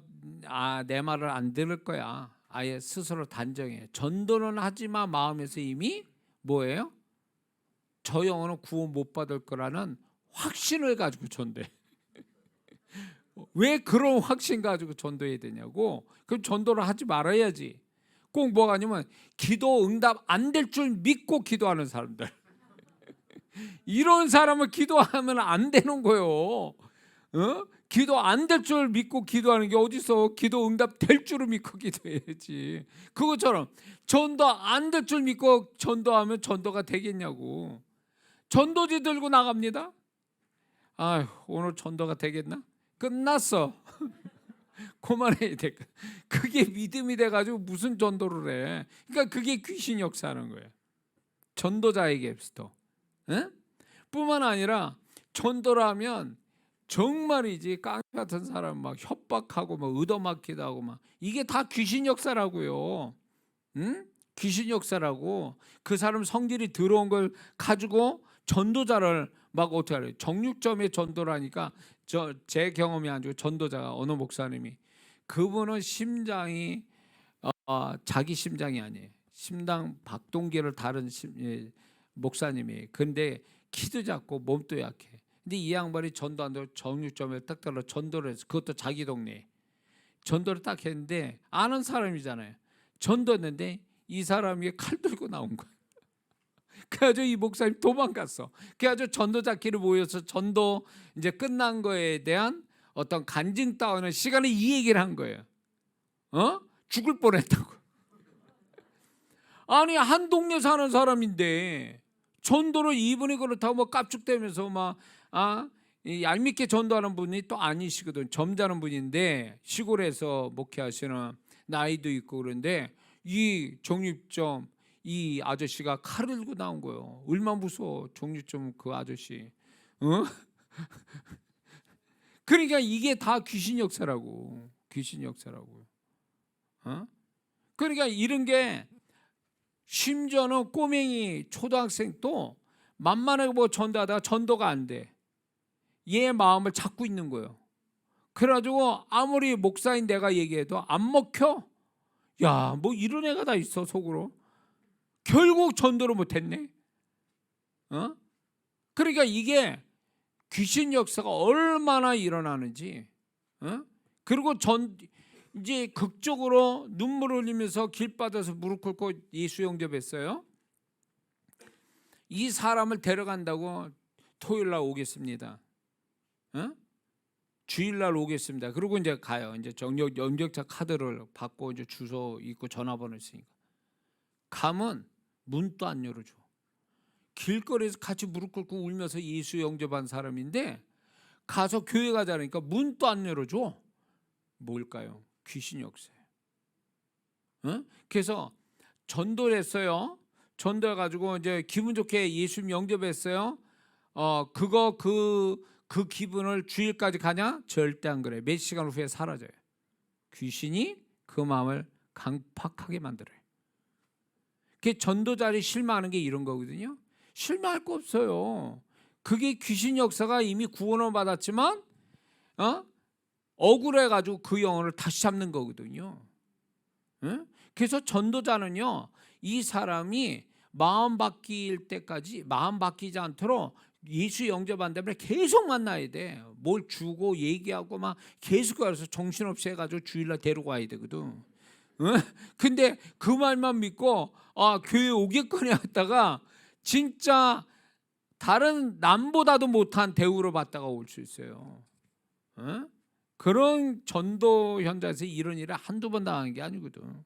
내 말을 안 들을 거야. 아예 스스로 단정해. 전도는 하지만 마음에서 이미 뭐예요? 저 영혼은 구원 못 받을 거라는 확신을 가지고 전도해. 왜 그런 확신 가지고 전도해야 되냐고. 그럼 전도를 하지 말아야지. 꼭 뭐가 아니면 기도 응답 안 될 줄 믿고 기도하는 사람들. 이런 사람은 기도하면 안 되는 거예요. 기도 안 될 줄 믿고 기도하는 게 어디서 기도 응답 될 줄을 믿고 기도해야지. 그것처럼 전도 안 될 줄 믿고 전도하면 전도가 되겠냐고. 전도지 들고 나갑니다. 아휴, 오늘 전도가 되겠나? 끝났어. 그만해야 돼. 그게 믿음이 돼가지고 무슨 전도를 해. 그러니까 그게 귀신 역사하는 거예요. 전도자에게부터. 뿐만 아니라 전도를 하면 정말이지 깡 같은 사람 막 협박하고 막 얻어맞기도 하고 막 이게 다 귀신 역사라고요. 귀신 역사라고. 그 사람 성질이 더러운 걸 가지고 전도자를 막 어떻게 하래요? 정육점에 전도를 하니까 제 경험이 아니고 전도자가 어느 목사님이 그분은 심장이 자기 심장이 아니에요. 심장 박동기를 다른 목사님이. 근데 키도 작고 몸도 약해. 근데 이 양반이 전도 안 되고 정육점에 딱 달라 전도를 해서 그것도 자기 동네에 전도를 딱 했는데 아는 사람이잖아요. 전도했는데 이 사람이 칼 들고 나온 거야. 그래가지고 이 목사님 도망갔어. 그래가지고 전도자끼리 모여서 전도 이제 끝난 거에 대한 어떤 간증 따오는 시간에 이 얘기를 한 거예요. 죽을 뻔했다고. 아니 한 동네 사는 사람인데 전도를 이분이 그렇다고 뭐 깝죽대면서 막 얄밉게 전도하는 분이 또 아니시거든. 점잖은 분인데 시골에서 목회하시는 나이도 있고 그런데 이 정육점 이 아저씨가 칼을 들고 나온 거예요. 얼마나 무서워. 정육점 그 아저씨. 그러니까 이게 다 귀신 역사라고. 귀신 역사라고. 그러니까 이런 게 심지어는 꼬맹이 초등학생도 만만하게 뭐 전도하다가 전도가 안 돼. 얘 마음을 잡고 있는 거예요. 그래가지고 아무리 목사인 내가 얘기해도 안 먹혀. 야, 뭐 이런 애가 다 있어 속으로. 결국 전도를 못했네. 그러니까 이게 귀신 역사가 얼마나 일어나는지. 그리고 이제 극적으로 눈물 흘리면서 길바닥에서 무릎 꿇고 예수 영접했어요. 이 사람을 데려간다고 토요일 날 오겠습니다. 주일 날 오겠습니다. 그리고 이제 가요. 이제 영접자 카드를 받고 이제 주소 있고 전화번호 있으니까. 가면 문도 안 열어줘. 길거리에서 같이 무릎 꿇고 울면서 예수 영접한 사람인데 가서 교회 가자니까 문도 안 열어줘. 뭘까요? 귀신 역사예요. 그래서 전도를 했어요. 전도해가지고 이제 기분 좋게 예수 영접했어요. 그 기분을 주일까지 가냐? 절대 안 그래. 몇 시간 후에 사라져요. 귀신이 그 마음을 강팍하게 만들어요. 그 전도자를 실망하는 게 이런 거거든요. 실망할 거 없어요. 그게 귀신 역사가 이미 구원을 받았지만 억울해가지고 그 영혼을 다시 잡는 거거든요. 그래서 전도자는요, 이 사람이 마음 바뀔 때까지 마음 바뀌지 않도록 예수 영접한다면 계속 만나야 돼. 뭘 주고 얘기하고 막 계속 가서 정신없이 해가지고 주일날 데리고 와야 되거든. 어? 근데 그 말만 믿고 교회 오겠거니 했다가 진짜 다른 남보다도 못한 대우를 받다가 올 수 있어요. 어? 그런 전도 현장에서 이런 일을 한두 번 당한 게 아니거든.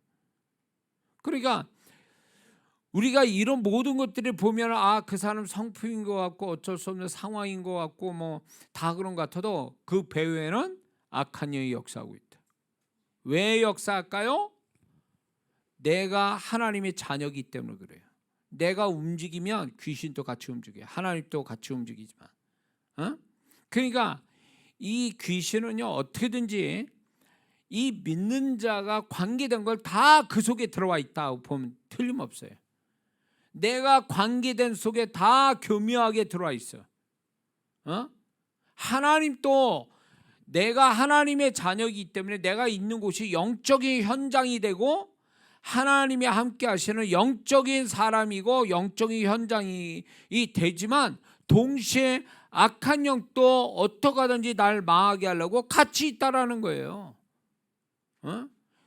그러니까 우리가 이런 모든 것들을 보면 그 사람 성품인 것 같고 어쩔 수 없는 상황인 것 같고 뭐 다 그런 것 같아도 그 배후에는 악한 영이 역사하고 있다. 왜 역사할까요? 내가 하나님의 자녀이기 때문에 그래요. 내가 움직이면 귀신도 같이 움직여요. 하나님도 같이 움직이지만. 그러니까 이 귀신은요 어떻게든지 이 믿는 자가 관계된 걸 다 그 속에 들어와 있다고 보면 틀림없어요. 내가 관계된 속에 다 교묘하게 들어와 있어. 하나님도 내가 하나님의 자녀이기 때문에 내가 있는 곳이 영적인 현장이 되고 하나님이 함께 하시는 영적인 사람이고 영적인 현장이 되지만 동시에 악한 영도 어떻게 하든지 날 망하게 하려고 같이 있다라는 거예요.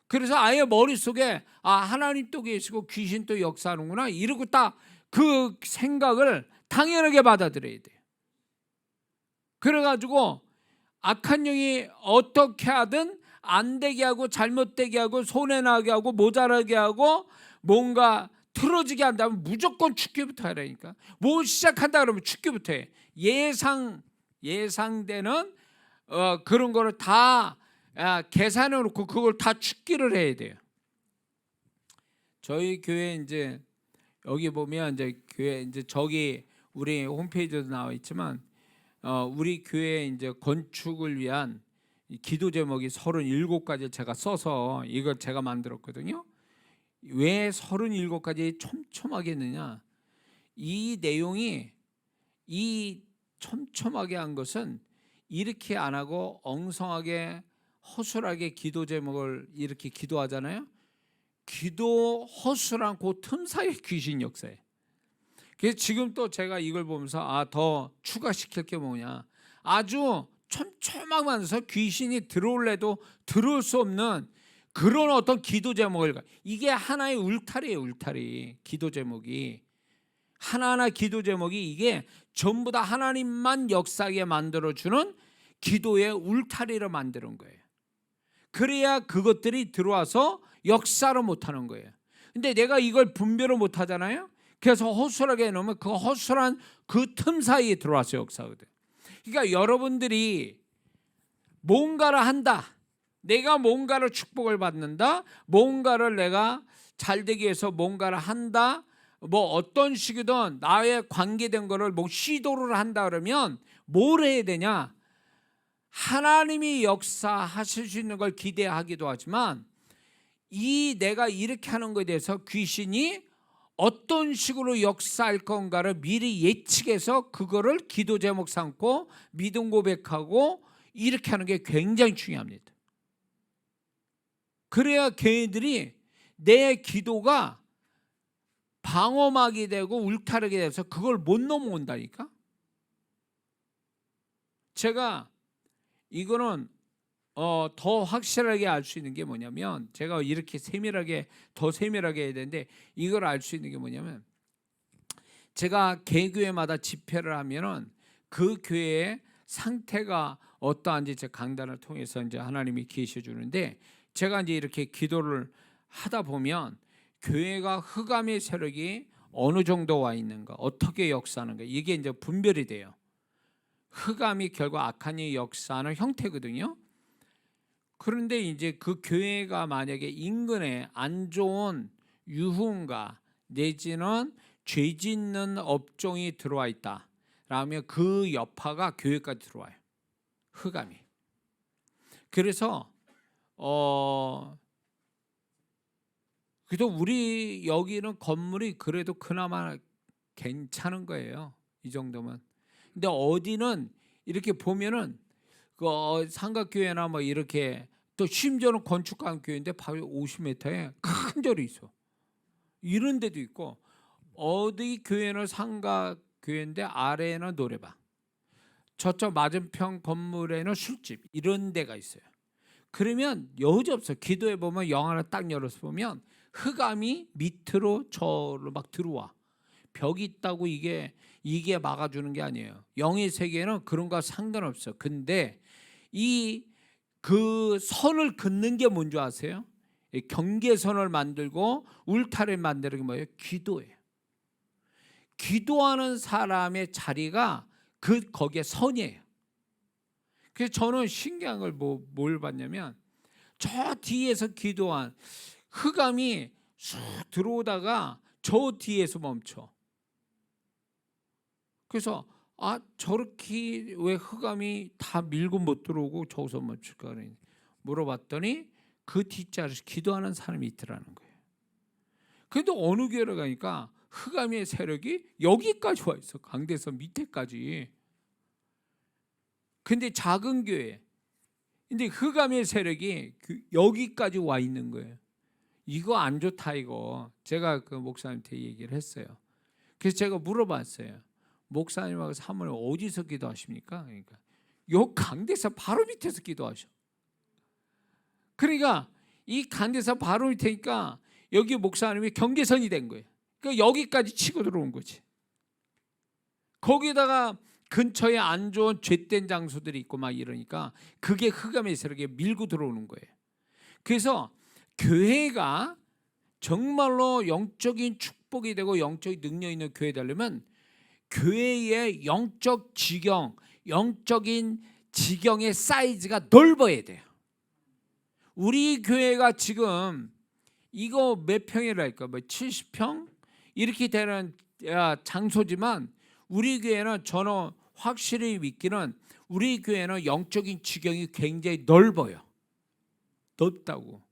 그래서 아예 머릿속에 하나님도 계시고 귀신도 역사하는구나 이러고 딱 그 생각을 당연하게 받아들여야 돼요. 그래가지고 악한 영이 어떻게 하든 안 되게 하고 잘못되게 하고 손해나게 하고 모자라게 하고 뭔가 틀어지게 한다면 무조건 죽기부터 하라니까. 뭘 시작한다 그러면 죽기부터 해. 예상되는 그런 거를 다 계산해 놓고 그걸 다 죽기를 해야 돼요. 저희 교회 이제 여기 보면 이제 교회 이제 저기 우리 홈페이지에도 나와 있지만 우리 교회 이제 건축을 위한 기도 제목이 37가지 제가 써서 이걸 제가 만들었거든요. 왜 37가지 촘촘하게 했느냐? 이 내용이 이 촘촘하게 한 것은 이렇게 안 하고 엉성하게 허술하게 기도 제목을 이렇게 기도하잖아요. 기도 허술한 그 틈 사이에 귀신 역사예요. 그래서 지금 또 제가 이걸 보면서 더 추가시킬 게 뭐냐, 아주 촘촘하게 만들어서 귀신이 들어올래도 들어올 수 없는 그런 어떤 기도 제목을, 이게 하나의 울타리예요. 울타리. 기도 제목이 하나하나 기도 제목이 이게 전부 다 하나님만 역사하게 만들어주는 기도의 울타리를 만드는 거예요. 그래야 그것들이 들어와서 역사를 못하는 거예요. 근데 내가 이걸 분별을 못하잖아요. 그래서 허술하게 해놓으면 그 허술한 그 틈 사이에 들어와서 역사거든. 그러니까 여러분들이 뭔가를 한다, 내가 뭔가를 축복을 받는다, 뭔가를 내가 잘되기 위해서 뭔가를 한다, 뭐 어떤 식이든 나의 관계된 거를 뭐 시도를 한다 그러면 뭘 해야 되냐? 하나님이 역사하실 수 있는 걸 기대하기도 하지만 내가 이렇게 하는 것에 대해서 귀신이 어떤 식으로 역사할 건가를 미리 예측해서 그거를 기도 제목 삼고 믿음 고백하고 이렇게 하는 게 굉장히 중요합니다. 그래야 걔네들이 내 기도가 방어막이 되고 울타리게 돼서 그걸 못 넘어온다니까. 제가 이거는 더 확실하게 알 수 있는 게 뭐냐면, 제가 이렇게 더 세밀하게 해야 되는데 이걸 알 수 있는 게 뭐냐면, 제가 개교회마다 집회를 하면은 그 교회의 상태가 어떠한지 제 강단을 통해서 이제 하나님이 계셔 주는데, 제가 이제 이렇게 기도를 하다 보면 교회가 흑암의 세력이 어느 정도 와 있는가, 어떻게 역사하는가, 이게 이제 분별이 돼요. 흑암이 결국 악한 이 역사하는 형태거든요. 그런데 이제 그 교회가 만약에 인근에 안 좋은 유흥가 내지는 죄 짓는 업종이 들어와 있다 라면 그 여파가 교회까지 들어와요. 흑암이. 그래서 그래도 우리 여기는 건물이 그래도 그나마 괜찮은 거예요. 이 정도면. 근데 어디는 이렇게 보면은 삼각교회나 뭐 이렇게, 또 심지어는 건축한 교회인데 바로 50m에 큰 절이 있어. 이런 데도 있고, 어디 교회는 삼각교회 교회인데 아래에는 노래방, 저쪽 맞은편 건물에는 술집, 이런 데가 있어요. 그러면 여지없어. 기도해 보면 영화를 딱 열어서 보면 흑암이 밑으로 저로 막 들어와. 벽이 있다고 이게 막아주는 게 아니에요. 영의 세계는 그런 거 상관없어. 근데 그 선을 긋는 게 뭔지 아세요? 경계선을 만들고 울타리를 만드는 게 뭐예요? 기도예요. 기도하는 사람의 자리가 거기에 선이에요. 그래서 저는 신기한 걸 뭘 봤냐면, 저 뒤에서 기도한 흑암이 쑥 들어오다가 저 뒤에서 멈춰. 그래서 저렇게 왜 흑암이 다 밀고 못 들어오고 저기서 멈출까 물어봤더니 그 뒷자리에서 기도하는 사람이 있더라는 거예요. 그런데 어느 교회를 가니까 흑암의 세력이 여기까지 와 있어. 강대선 밑에까지. 근데 작은 교회, 근데 흑암의 세력이 여기까지 와 있는 거예요. 이거 안 좋다 이거. 제가 그 목사님한테 얘기를 했어요. 그래서 제가 물어봤어요. 목사님하고 사모님 어디서 기도하십니까? 그러니까 요 강대사 바로 밑에서 기도하셔. 그러니까 이 강대사 바로 밑에니까 여기 목사님이 경계선이 된 거예요. 그러니까 여기까지 치고 들어온 거지. 거기다가 근처에 안 좋은 죄된 장소들이 있고 막 이러니까 그게 흑암의 세력에 밀고 들어오는 거예요. 그래서 교회가 정말로 영적인 축복이 되고 영적인 능력 있는 교회 되려면 교회의 영적 지경, 영적인 지경의 사이즈가 넓어야 돼요. 우리 교회가 지금 이거 몇 평이랄까, 70평 이렇게 되는 장소지만 우리 교회는 저는 확실히 믿기는 우리 교회는 영적인 지경이 굉장히 넓어요. 넓다고.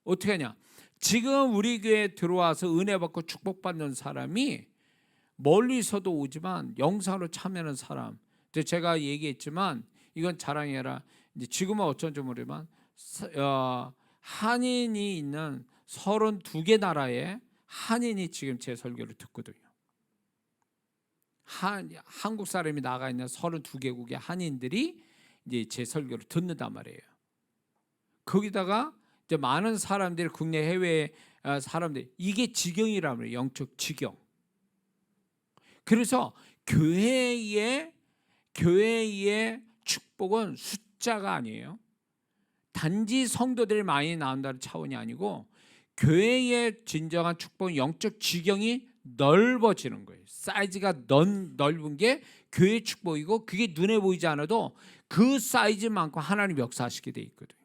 어떻게 하냐? 지금 우리 교회에 들어와서 은혜 받고 축복받는 사람이 멀리서도 오지만 영상으로 참여하는 사람. 제가 얘기했지만 이건 자랑이 아니라 이제 지금은 어쩐지 모르지만 한인이 있는 32개 나라에 한인이 지금 제 설교를 듣거든요. 한국 사람이 나가 있는 32개국의 한인들이 이제 제 설교를 듣는단 말이에요. 거기다가 이제 많은 사람들이 국내 해외 사람들, 이게 지경이란 말이에요. 영적 지경. 그래서 교회의 축복은 숫자가 아니에요. 단지 성도들이 많이 나온다는 차원이 아니고 교회의 진정한 축복은 영적 지경이 넓어지는 거예요. 사이즈가 넓은 게 교회의 축복이고 그게 눈에 보이지 않아도 그 사이즈만큼 하나님 역사하시게 돼 있거든요.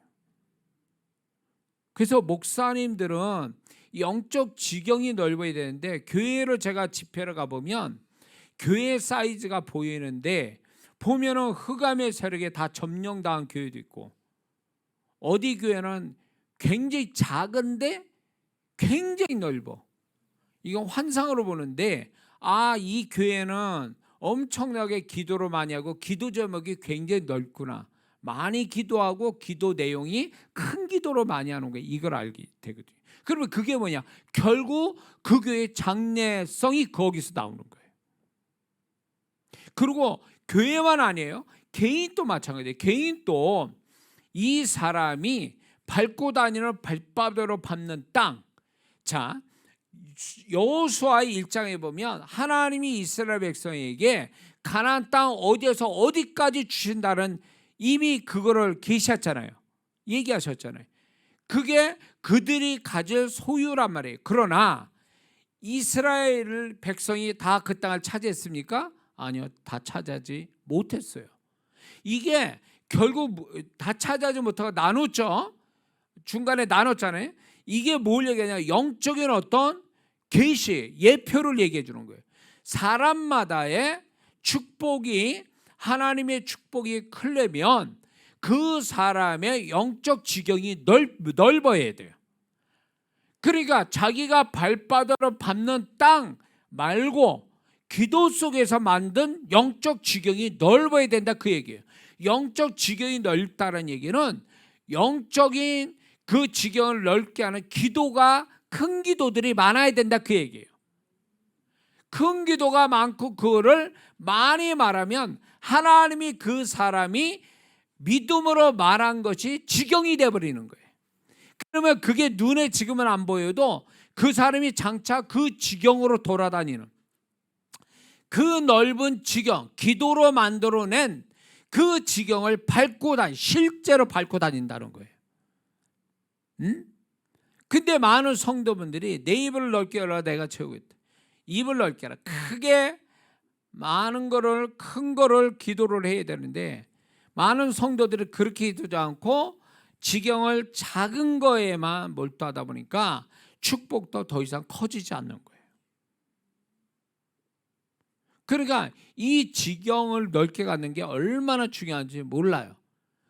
그래서 목사님들은 영적 지경이 넓어야 되는데 교회를 제가 집회를 가보면 교회 사이즈가 보이는데 보면은 흑암의 세력에 다 점령당한 교회도 있고 어디 교회는 굉장히 작은데 굉장히 넓어. 이건 환상으로 보는데 이 교회는 엄청나게 기도를 많이 하고 기도 제목이 굉장히 넓구나. 많이 기도하고 기도 내용이 큰 기도로 많이 하는 거예요. 이걸 알게 되거든요. 그러면 그게 뭐냐? 결국 그 교회의 장래성이 거기서 나오는 거예요. 그리고 교회만 아니에요. 개인도 마찬가지예요. 개인도 이 사람이 밟고 다니는 발바닥으로 밟는 땅. 자, 여호수아의 1장에 보면 하나님이 이스라엘 백성에게 가나안 땅 어디에서 어디까지 주신다는 이미 그거를 계시했잖아요. 얘기하셨잖아요. 그게 그들이 가질 소유란 말이에요. 그러나 이스라엘 백성이 다 그 땅을 차지했습니까? 아니요. 다 차지하지 못했어요. 이게 결국 다 차지하지 못하고 나눴죠. 중간에 나눴잖아요. 이게 뭘 얘기하냐? 영적인 어떤 계시, 예표를 얘기해 주는 거예요. 사람마다의 축복이 하나님의 축복이 크려면 그 사람의 영적 지경이 넓어야 돼요. 그러니까 자기가 발바닥으로 밟는 땅 말고 기도 속에서 만든 영적 지경이 넓어야 된다 그 얘기예요. 영적 지경이 넓다는 얘기는 영적인 그 지경을 넓게 하는 기도가 큰 기도들이 많아야 된다 그 얘기예요. 큰 기도가 많고 그거를 많이 말하면 하나님이 그 사람이 믿음으로 말한 것이 지경이 돼버리는 거예요. 그러면 그게 눈에 지금은 안 보여도 그 사람이 장차 그 지경으로 돌아다니는, 그 넓은 지경, 기도로 만들어낸 그 지경을 실제로 밟고 다닌다는 거예요. 근데 많은 성도분들이 내 입을 넓게 열어 내가 채우고 있다. 입을 넓게 하라. 크게 많은 거를, 큰 거를 기도를 해야 되는데 많은 성도들이 그렇게 기도하지 않고 지경을 작은 거에만 몰두하다 보니까 축복도 더 이상 커지지 않는 거예요. 그러니까 이 지경을 넓게 갖는 게 얼마나 중요한지 몰라요.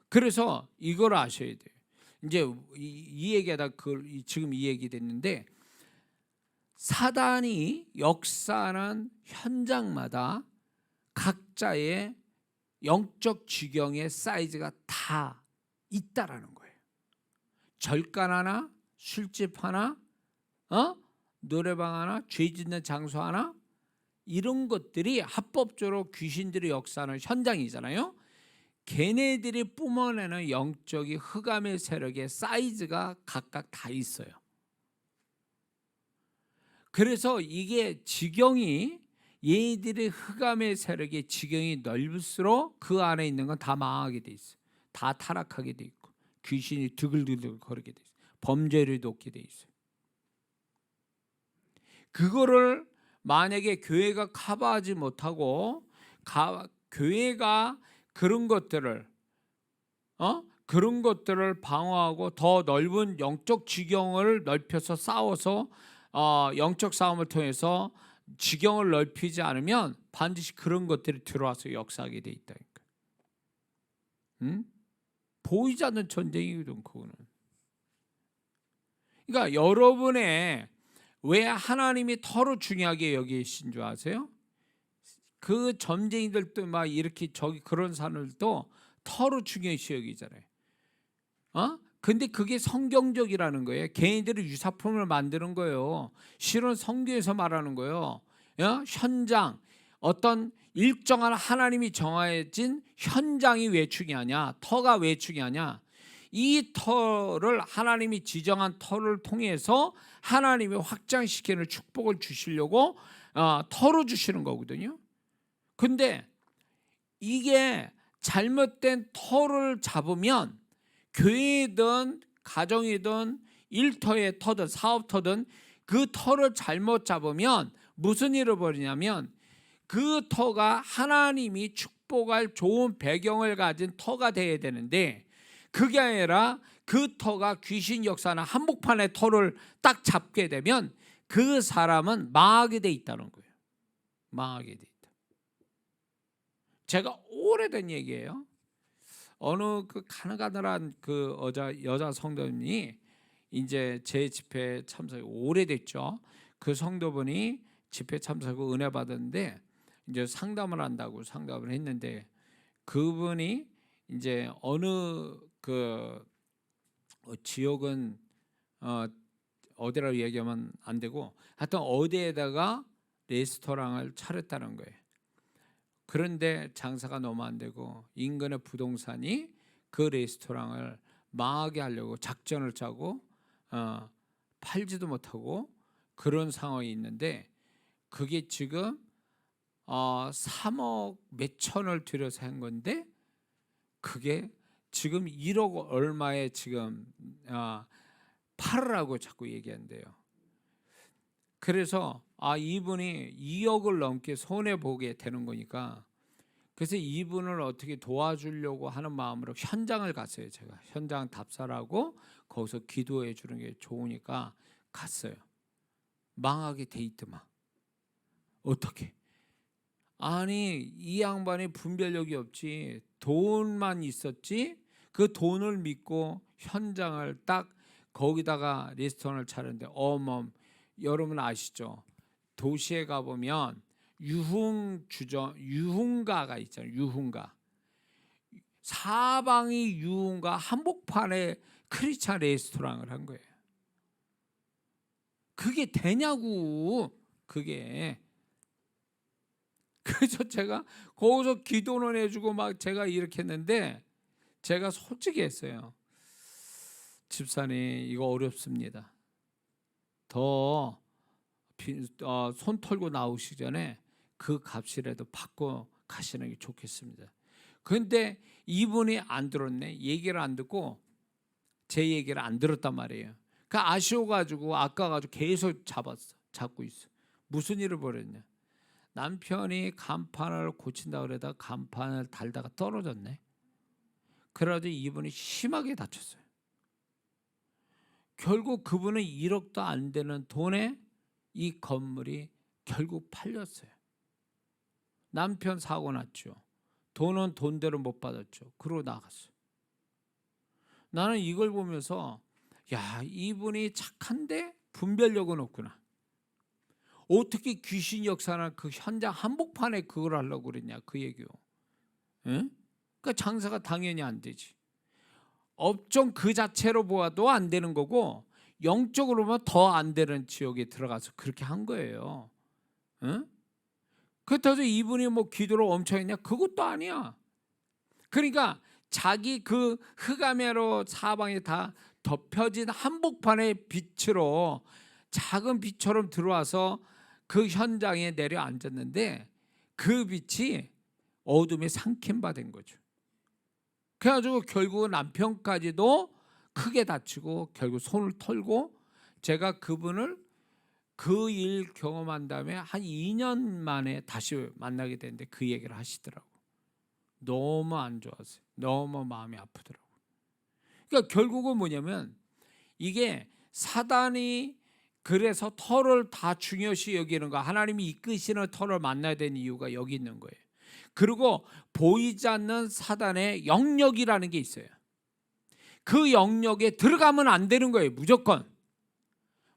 그래서 이걸 아셔야 돼요. 이제 이 얘기하다 지금 이 얘기 됐는데, 사단이 역사하는 현장마다 각자의 영적 지경의 사이즈가 다 있다라는 거예요. 절간 하나, 술집 하나, 노래방 하나, 죄 짓는 장소 하나, 이런 것들이 합법적으로 귀신들이 역사하는 현장이잖아요. 걔네들이 뿜어내는 영적인 흑암의 세력의 사이즈가 각각 다 있어요. 그래서 이게 지경이, 얘들의 흑암의 세력의 지경이 넓을수록 그 안에 있는 건 다 망하게 돼 있어요. 다 타락하게 돼 있고 귀신이 드글드글 거리게 돼 있어요. 범죄를 돕게 돼 있어요. 그거를 만약에 교회가 커버하지 못하고 교회가 그런 것들을 방어하고 더 넓은 영적 지경을 넓혀서 싸워서 영적 싸움을 통해서 지경을 넓히지 않으면 반드시 그런 것들이 들어와서 역사하게 돼 있다니까. 보이지 않는 전쟁이거든 그거는. 그러니까 여러분의 왜 하나님이 더러 중요하게 여기신 줄 아세요? 그 점쟁이들도 막 이렇게 저기 그런 사람들도 더러 중요시 여기잖아요. 근데 그게 성경적이라는 거예요. 개인들이 유사품을 만드는 거예요. 실은 성경에서 말하는 거예요. 현장, 어떤 일정한 하나님이 정해진 현장이 왜 중요하냐, 터가 왜 중요하냐, 이 터를 하나님이 지정한 터를 통해서 하나님이 확장시키는 축복을 주시려고 터로 주시는 거거든요. 근데 이게 잘못된 터를 잡으면 교회든 가정이든 일터의 터든 사업터든 그 터를 잘못 잡으면 무슨 일을 벌이냐면 그 터가 하나님이 축복할 좋은 배경을 가진 터가 돼야 되는데 그게 아니라 그 터가 귀신 역사나 한복판의 터를 딱 잡게 되면 그 사람은 망하게 돼 있다는 거예요. 망하게 돼 있다. 제가 오래된 얘기예요. 어느 그 가느가느한 그 여자 성도님이 이제 제 집회 참석 오래됐죠. 그 성도분이 집회 참석하고 은혜 받았는데 이제 상담을 한다고 상담을 했는데 그분이 이제 어느 그 지역은 어디라고 얘기하면 안 되고 하여튼 어디에다가 레스토랑을 차렸다는 거예요. 그런데 장사가 너무 안 되고 인근의 부동산이 그 레스토랑을 망하게 하려고 작전을 짜고 팔지도 못하고 그런 상황이 있는데 그게 지금 3억 몇천을 들여서 한 건데 그게 지금 1억 얼마에 지금 팔으라고 자꾸 얘기한대요. 그래서 이분이 2억을 넘게 손해보게 되는 거니까 그래서 이분을 어떻게 도와주려고 하는 마음으로 현장을 갔어요. 제가 현장 답사라고 거기서 기도해 주는 게 좋으니까 갔어요. 망하게 돼 있더만. 어떻게? 아니 이 양반이 분별력이 없지 돈만 있었지 그 돈을 믿고 현장을 딱 거기다가 레스토랑을 차렸는데 여러분 아시죠? 도시에 가보면 유흥가가 있잖아요. 유흥가 사방이 유흥가 한복판에 크리스찬 레스토랑을 한 거예요. 그게 되냐고. 그게 그래서 제가 거기서 기도는 해주고 막 제가 이렇게 했는데, 제가 솔직히 했어요. 집사님, 이거 어렵습니다. 더 손 털고 나오시기 전에 그 값이라도 받고 가시는 게 좋겠습니다. 그런데 이분이 안 들었네. 얘기를 안 듣고 제 얘기를 안 들었단 말이에요. 그러니까 아쉬워가지고 아까가지고 계속 잡고 있어. 무슨 일을 벌였냐? 남편이 간판을 고친다 그러다 간판을 달다가 떨어졌네. 그래가지고 이분이 심하게 다쳤어요. 결국 그분은 1억도 안 되는 돈에 이 건물이 결국 팔렸어요. 남편 사고 났죠. 돈은 돈대로 못 받았죠. 그러고 나갔어요. 나는 이걸 보면서 야, 이분이 착한데 분별력은 없구나. 어떻게 귀신 역사나 그 현장 한복판에 그걸 하려고 그랬냐, 그 얘기요. 응? 그러니까 장사가 당연히 안 되지. 업종 그 자체로 보아도 안 되는 거고, 영적으로 보면 더 안 되는 지역에 들어가서 그렇게 한 거예요. 응? 그렇다고 이분이 뭐 기도를 엄청 했냐? 그것도 아니야. 그러니까 자기 그 흑암으로 사방에 다 덮여진 한복판의 빛으로 작은 빛처럼 들어와서 그 현장에 내려앉았는데, 그 빛이 어둠에 삼킴받은 거죠. 그래가지고 결국 남편까지도 크게 다치고 결국 손을 털고, 제가 그분을 그 일 경험한 다음에 한 2년 만에 다시 만나게 됐는데 그 얘기를 하시더라고. 너무 안 좋았어요. 너무 마음이 아프더라고. 그러니까 결국은 뭐냐면, 이게 사단이 그래서 터를 다 중요시 여기는 거, 하나님이 이끄시는 터를 만나야 되는 이유가 여기 있는 거예요. 그리고 보이지 않는 사단의 영역이라는 게 있어요. 그 영역에 들어가면 안 되는 거예요. 무조건.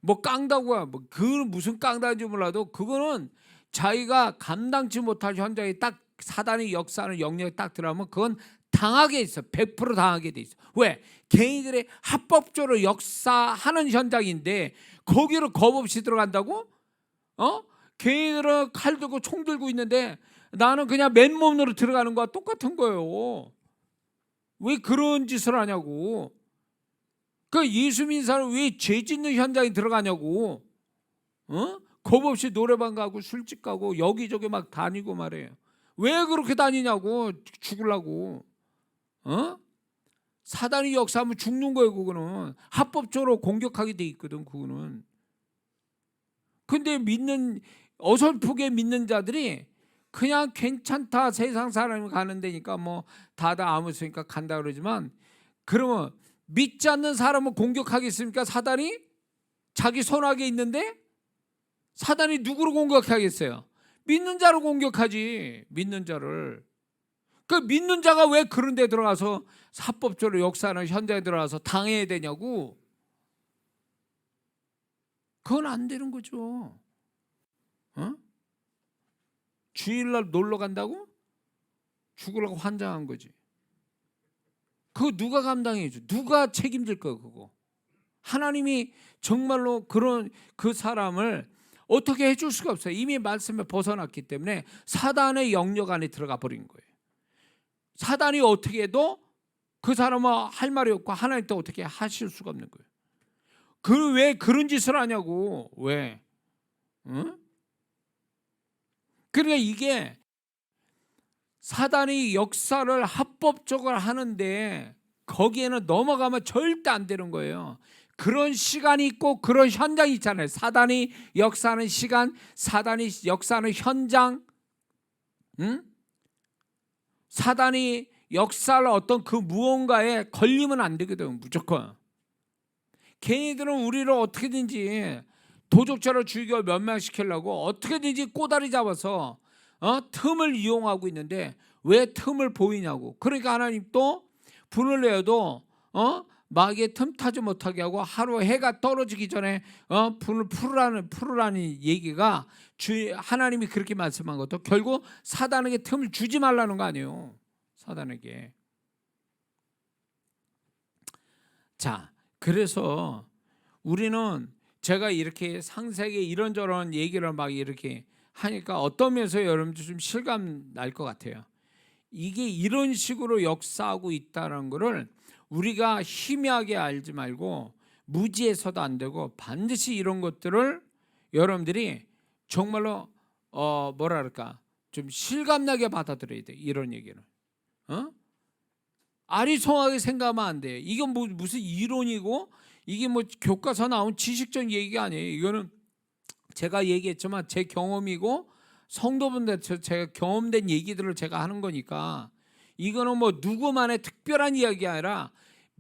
뭐 깡다고야, 뭐 그 무슨 깡다인지 몰라도 그거는 자기가 감당치 못할 현장에 딱 사단이 역사하는 영역에 딱 들어가면 그건 당하게 있어. 100% 당하게 돼 있어. 왜? 개인들의 합법적으로 역사하는 현장인데 거기로 겁 없이 들어간다고? 개인들은 칼 들고 총 들고 있는데 나는 그냥 맨몸으로 들어가는 거와 똑같은 거예요. 왜 그런 짓을 하냐고. 그 예수 믿는 사람 왜 죄 짓는 현장에 들어가냐고. 겁 없이 노래방 가고 술집 가고 여기저기 막 다니고 말이에요. 왜 그렇게 다니냐고. 죽으려고. 사단이 역사하면 죽는 거예요. 그거는 합법적으로 공격하게 돼 있거든. 그거는. 근데 어설프게 믿는 자들이 그냥 괜찮다, 세상 사람이 가는 데니까 뭐 다다 아무 소니까 간다 그러지만, 그러면 믿지 않는 사람을 공격하겠습니까? 사단이 자기 손아귀에 있는데 사단이 누구를 공격하겠어요? 믿는 자를 공격하지. 믿는 자를. 그 믿는 자가 왜 그런 데 들어가서 합법적으로 역사하는 현장에 들어가서 당해야 되냐고. 그건 안 되는 거죠. 주일날 놀러 간다고? 죽으려고 환장한 거지. 그거 누가 감당해 줘? 누가 책임질 거야 그거? 하나님이 정말로 그런 그 사람을 어떻게 해줄 수가 없어요. 이미 말씀에 벗어났기 때문에 사단의 영역 안에 들어가 버린 거예요. 사단이 어떻게 해도 그 사람은 할 말이 없고 하나님도 어떻게 하실 수가 없는 거예요. 왜 그런 짓을 하냐고. 왜? 그러니까 이게 사단이 역사를 합법적으로 하는데 거기에는 넘어가면 절대 안 되는 거예요. 그런 시간이 있고 그런 현장이 있잖아요. 사단이 역사하는 시간, 사단이 역사하는 현장, 사단이 역사를 어떤 그 무언가에 걸리면 안 되거든. 무조건. 걔네들은 우리를 어떻게든지 도적자로 죽여 멸망시키려고 어떻게든지 꼬다리 잡아서 틈을 이용하고 있는데 왜 틈을 보이냐고. 그러니까 하나님 또 불을 내어도 마귀의 틈타지 못하게 하고 하루 해가 떨어지기 전에 불을 풀으라는 얘기가 하나님이 그렇게 말씀한 것도 결국 사단에게 틈을 주지 말라는 거 아니에요. 사단에게. 자, 그래서 우리는 제가 이렇게 상세하게 이런저런 얘기를 막 이렇게 하니까 어떤 면에서 여러분들 좀 실감 날 것 같아요. 이게 이런 식으로 역사하고 있다는 거를 우리가 희미하게 알지 말고 무지해서도 안 되고 반드시 이런 것들을 여러분들이 정말로 뭐라 그럴까 좀 실감나게 받아들여야 돼. 이런 얘기는 아리송하게 생각하면 안 돼. 이건 뭐 무슨 이론이고 이게 뭐 교과서 나온 지식적 얘기가 아니에요. 이거는 제가 얘기했지만 제 경험이고 성도분들 제가 경험된 얘기들을 제가 하는 거니까 이거는 뭐 누구만의 특별한 이야기가 아니라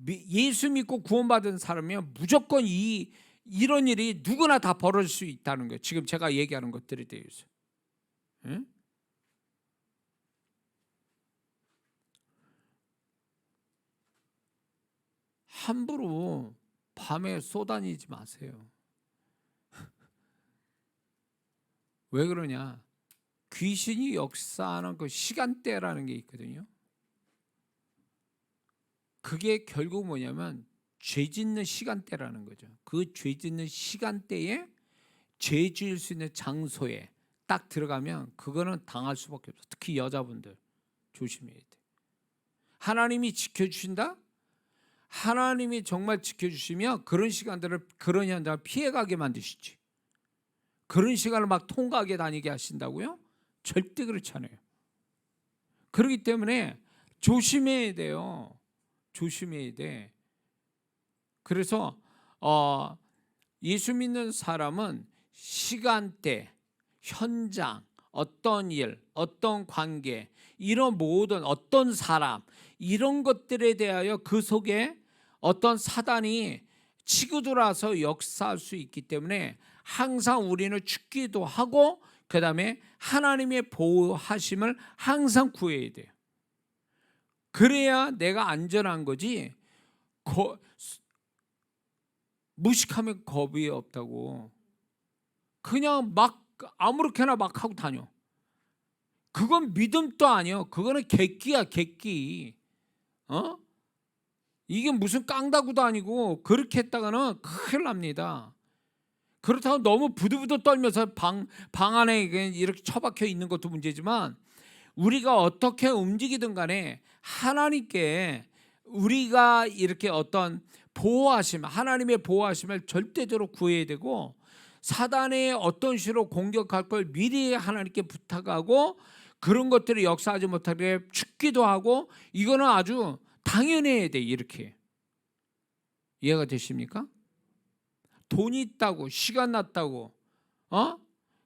예수 믿고 구원받은 사람이면 무조건 이런 일이 누구나 다 벌어질 수 있다는 거예요. 지금 제가 얘기하는 것들에 대해서. 응? 함부로 밤에 쏘다니지 마세요. 왜 그러냐? 귀신이 역사하는 그 시간대라는 게 있거든요. 그게 결국 뭐냐면 죄 짓는 시간대라는 거죠. 그 죄 짓는 시간대에 죄 지을 수 있는 장소에 딱 들어가면 그거는 당할 수밖에 없어. 특히 여자분들 조심해야 돼. 하나님이 지켜주신다? 하나님이 정말 지켜주시면 그런 시간들을 그런 현장을 피해가게 만드시지. 그런 시간을 막 통과하게 다니게 하신다고요? 절대 그렇지 않아요. 그렇기 때문에 조심해야 돼요. 조심해야 돼. 그래서 예수 믿는 사람은 시간대, 현장, 어떤 일, 어떤 관계, 이런 모든 어떤 사람 이런 것들에 대하여 그 속에 어떤 사단이 치고 들어와서 역사할 수 있기 때문에 항상 우리는 죽기도 하고 그 다음에 하나님의 보호하심을 항상 구해야 돼요. 그래야 내가 안전한 거지. 무식하면 겁이 없다고 그냥 막 아무렇게나 막 하고 다녀. 그건 믿음도 아니요. 그거는 객기야, 객기. 이게 무슨 깡다구도 아니고 그렇게 했다가는 큰일 납니다. 그렇다고 너무 부들부들 떨면서 방 안에 이렇게 처박혀 있는 것도 문제지만 우리가 어떻게 움직이든 간에 하나님께 우리가 이렇게 어떤 보호하심, 하나님의 보호하심을 절대적으로 구해야 되고 사단의 어떤 식으로 공격할 걸 미리 하나님께 부탁하고 그런 것들이 역사하지 못하게 죽기도 하고 이거는 아주 당연해야 돼. 이렇게 이해가 되십니까? 돈이 있다고 시간 났다고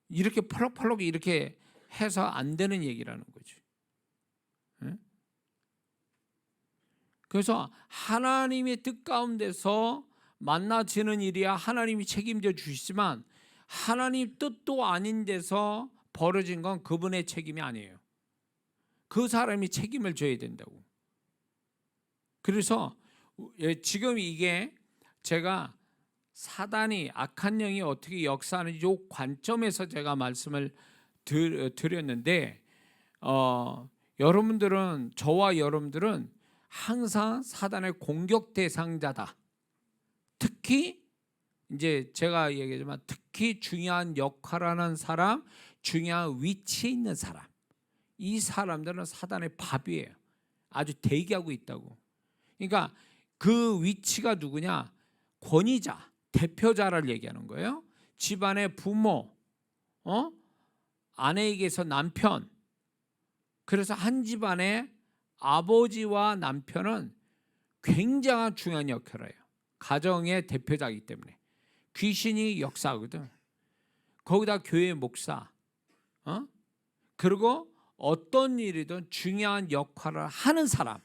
이렇게 펄럭펄럭 이렇게 해서 안 되는 얘기라는 거지. 그래서 하나님의 뜻 가운데서 만나지는 일이야 하나님이 책임져 주시지만 하나님 뜻도 아닌 데서 벌어진 건 그분의 책임이 아니에요. 그 사람이 책임을 져야 된다고. 그래서 지금 이게 제가 사단이 악한 영이 어떻게 역사하는지 이 관점에서 제가 말씀을 드렸는데 여러분들은 저와 여러분들은 항상 사단의 공격 대상자다. 특히 이제 제가 얘기하지만 특히 중요한 역할을 하는 사람, 중요한 위치에 있는 사람, 이 사람들은 사단의 밥이에요. 아주 대기하고 있다고. 그러니까 그 위치가 누구냐? 권위자, 대표자를 얘기하는 거예요. 집안의 부모, 아내에게서 남편. 그래서 한 집안의 아버지와 남편은 굉장한 중요한 역할을 해요. 가정의 대표자이기 때문에. 귀신이 역사하거든. 거기다 교회 목사, 그리고 어떤 일이든 중요한 역할을 하는 사람,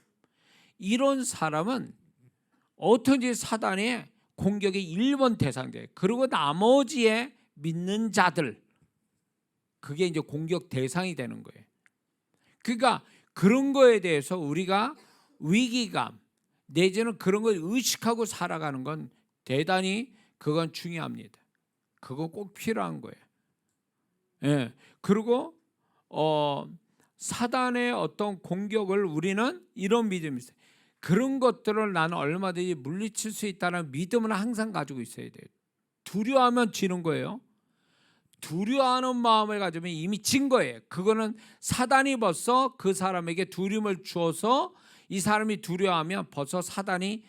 이런 사람은 어떤지 사단의 공격의 1번 대상자예요. 그리고 나머지의 믿는 자들, 그게 이제 공격 대상이 되는 거예요. 그러니까 그런 거에 대해서 우리가 위기감 내지는 그런 걸 의식하고 살아가는 건 대단히 그건 중요합니다. 그거 꼭 필요한 거예요. 예. 그리고 사단의 어떤 공격을 우리는 이런 믿음이 있어요. 그런 것들을 나는 얼마든지 물리칠 수 있다는 믿음을 항상 가지고 있어야 돼요. 두려워하면 지는 거예요. 두려워하는 마음을 가지면 이미 진 거예요. 그거는 사단이 벌써 그 사람에게 두려움을 주어서 이 사람이 두려워하면 벌써 사단이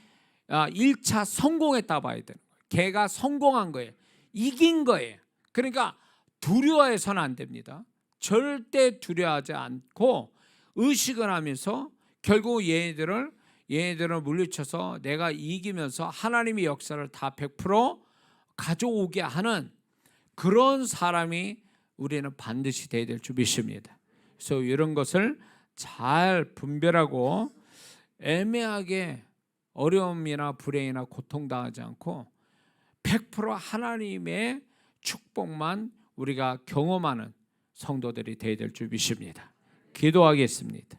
1차 성공했다 봐야 되는 거예요. 걔가 성공한 거예요. 이긴 거예요. 그러니까 두려워해서는 안 됩니다. 절대 두려워하지 않고 의식을 하면서 결국 얘네들을 물리쳐서 내가 이기면서 하나님의 역사를 다 100% 가져오게 하는 그런 사람이 우리는 반드시 되어야 될 줄 믿습니다. 그래서 이런 것을 잘 분별하고 애매하게 어려움이나 불행이나 고통당하지 않고 100% 하나님의 축복만 우리가 경험하는 성도들이 되어야 될 줄 믿습니다. 기도하겠습니다.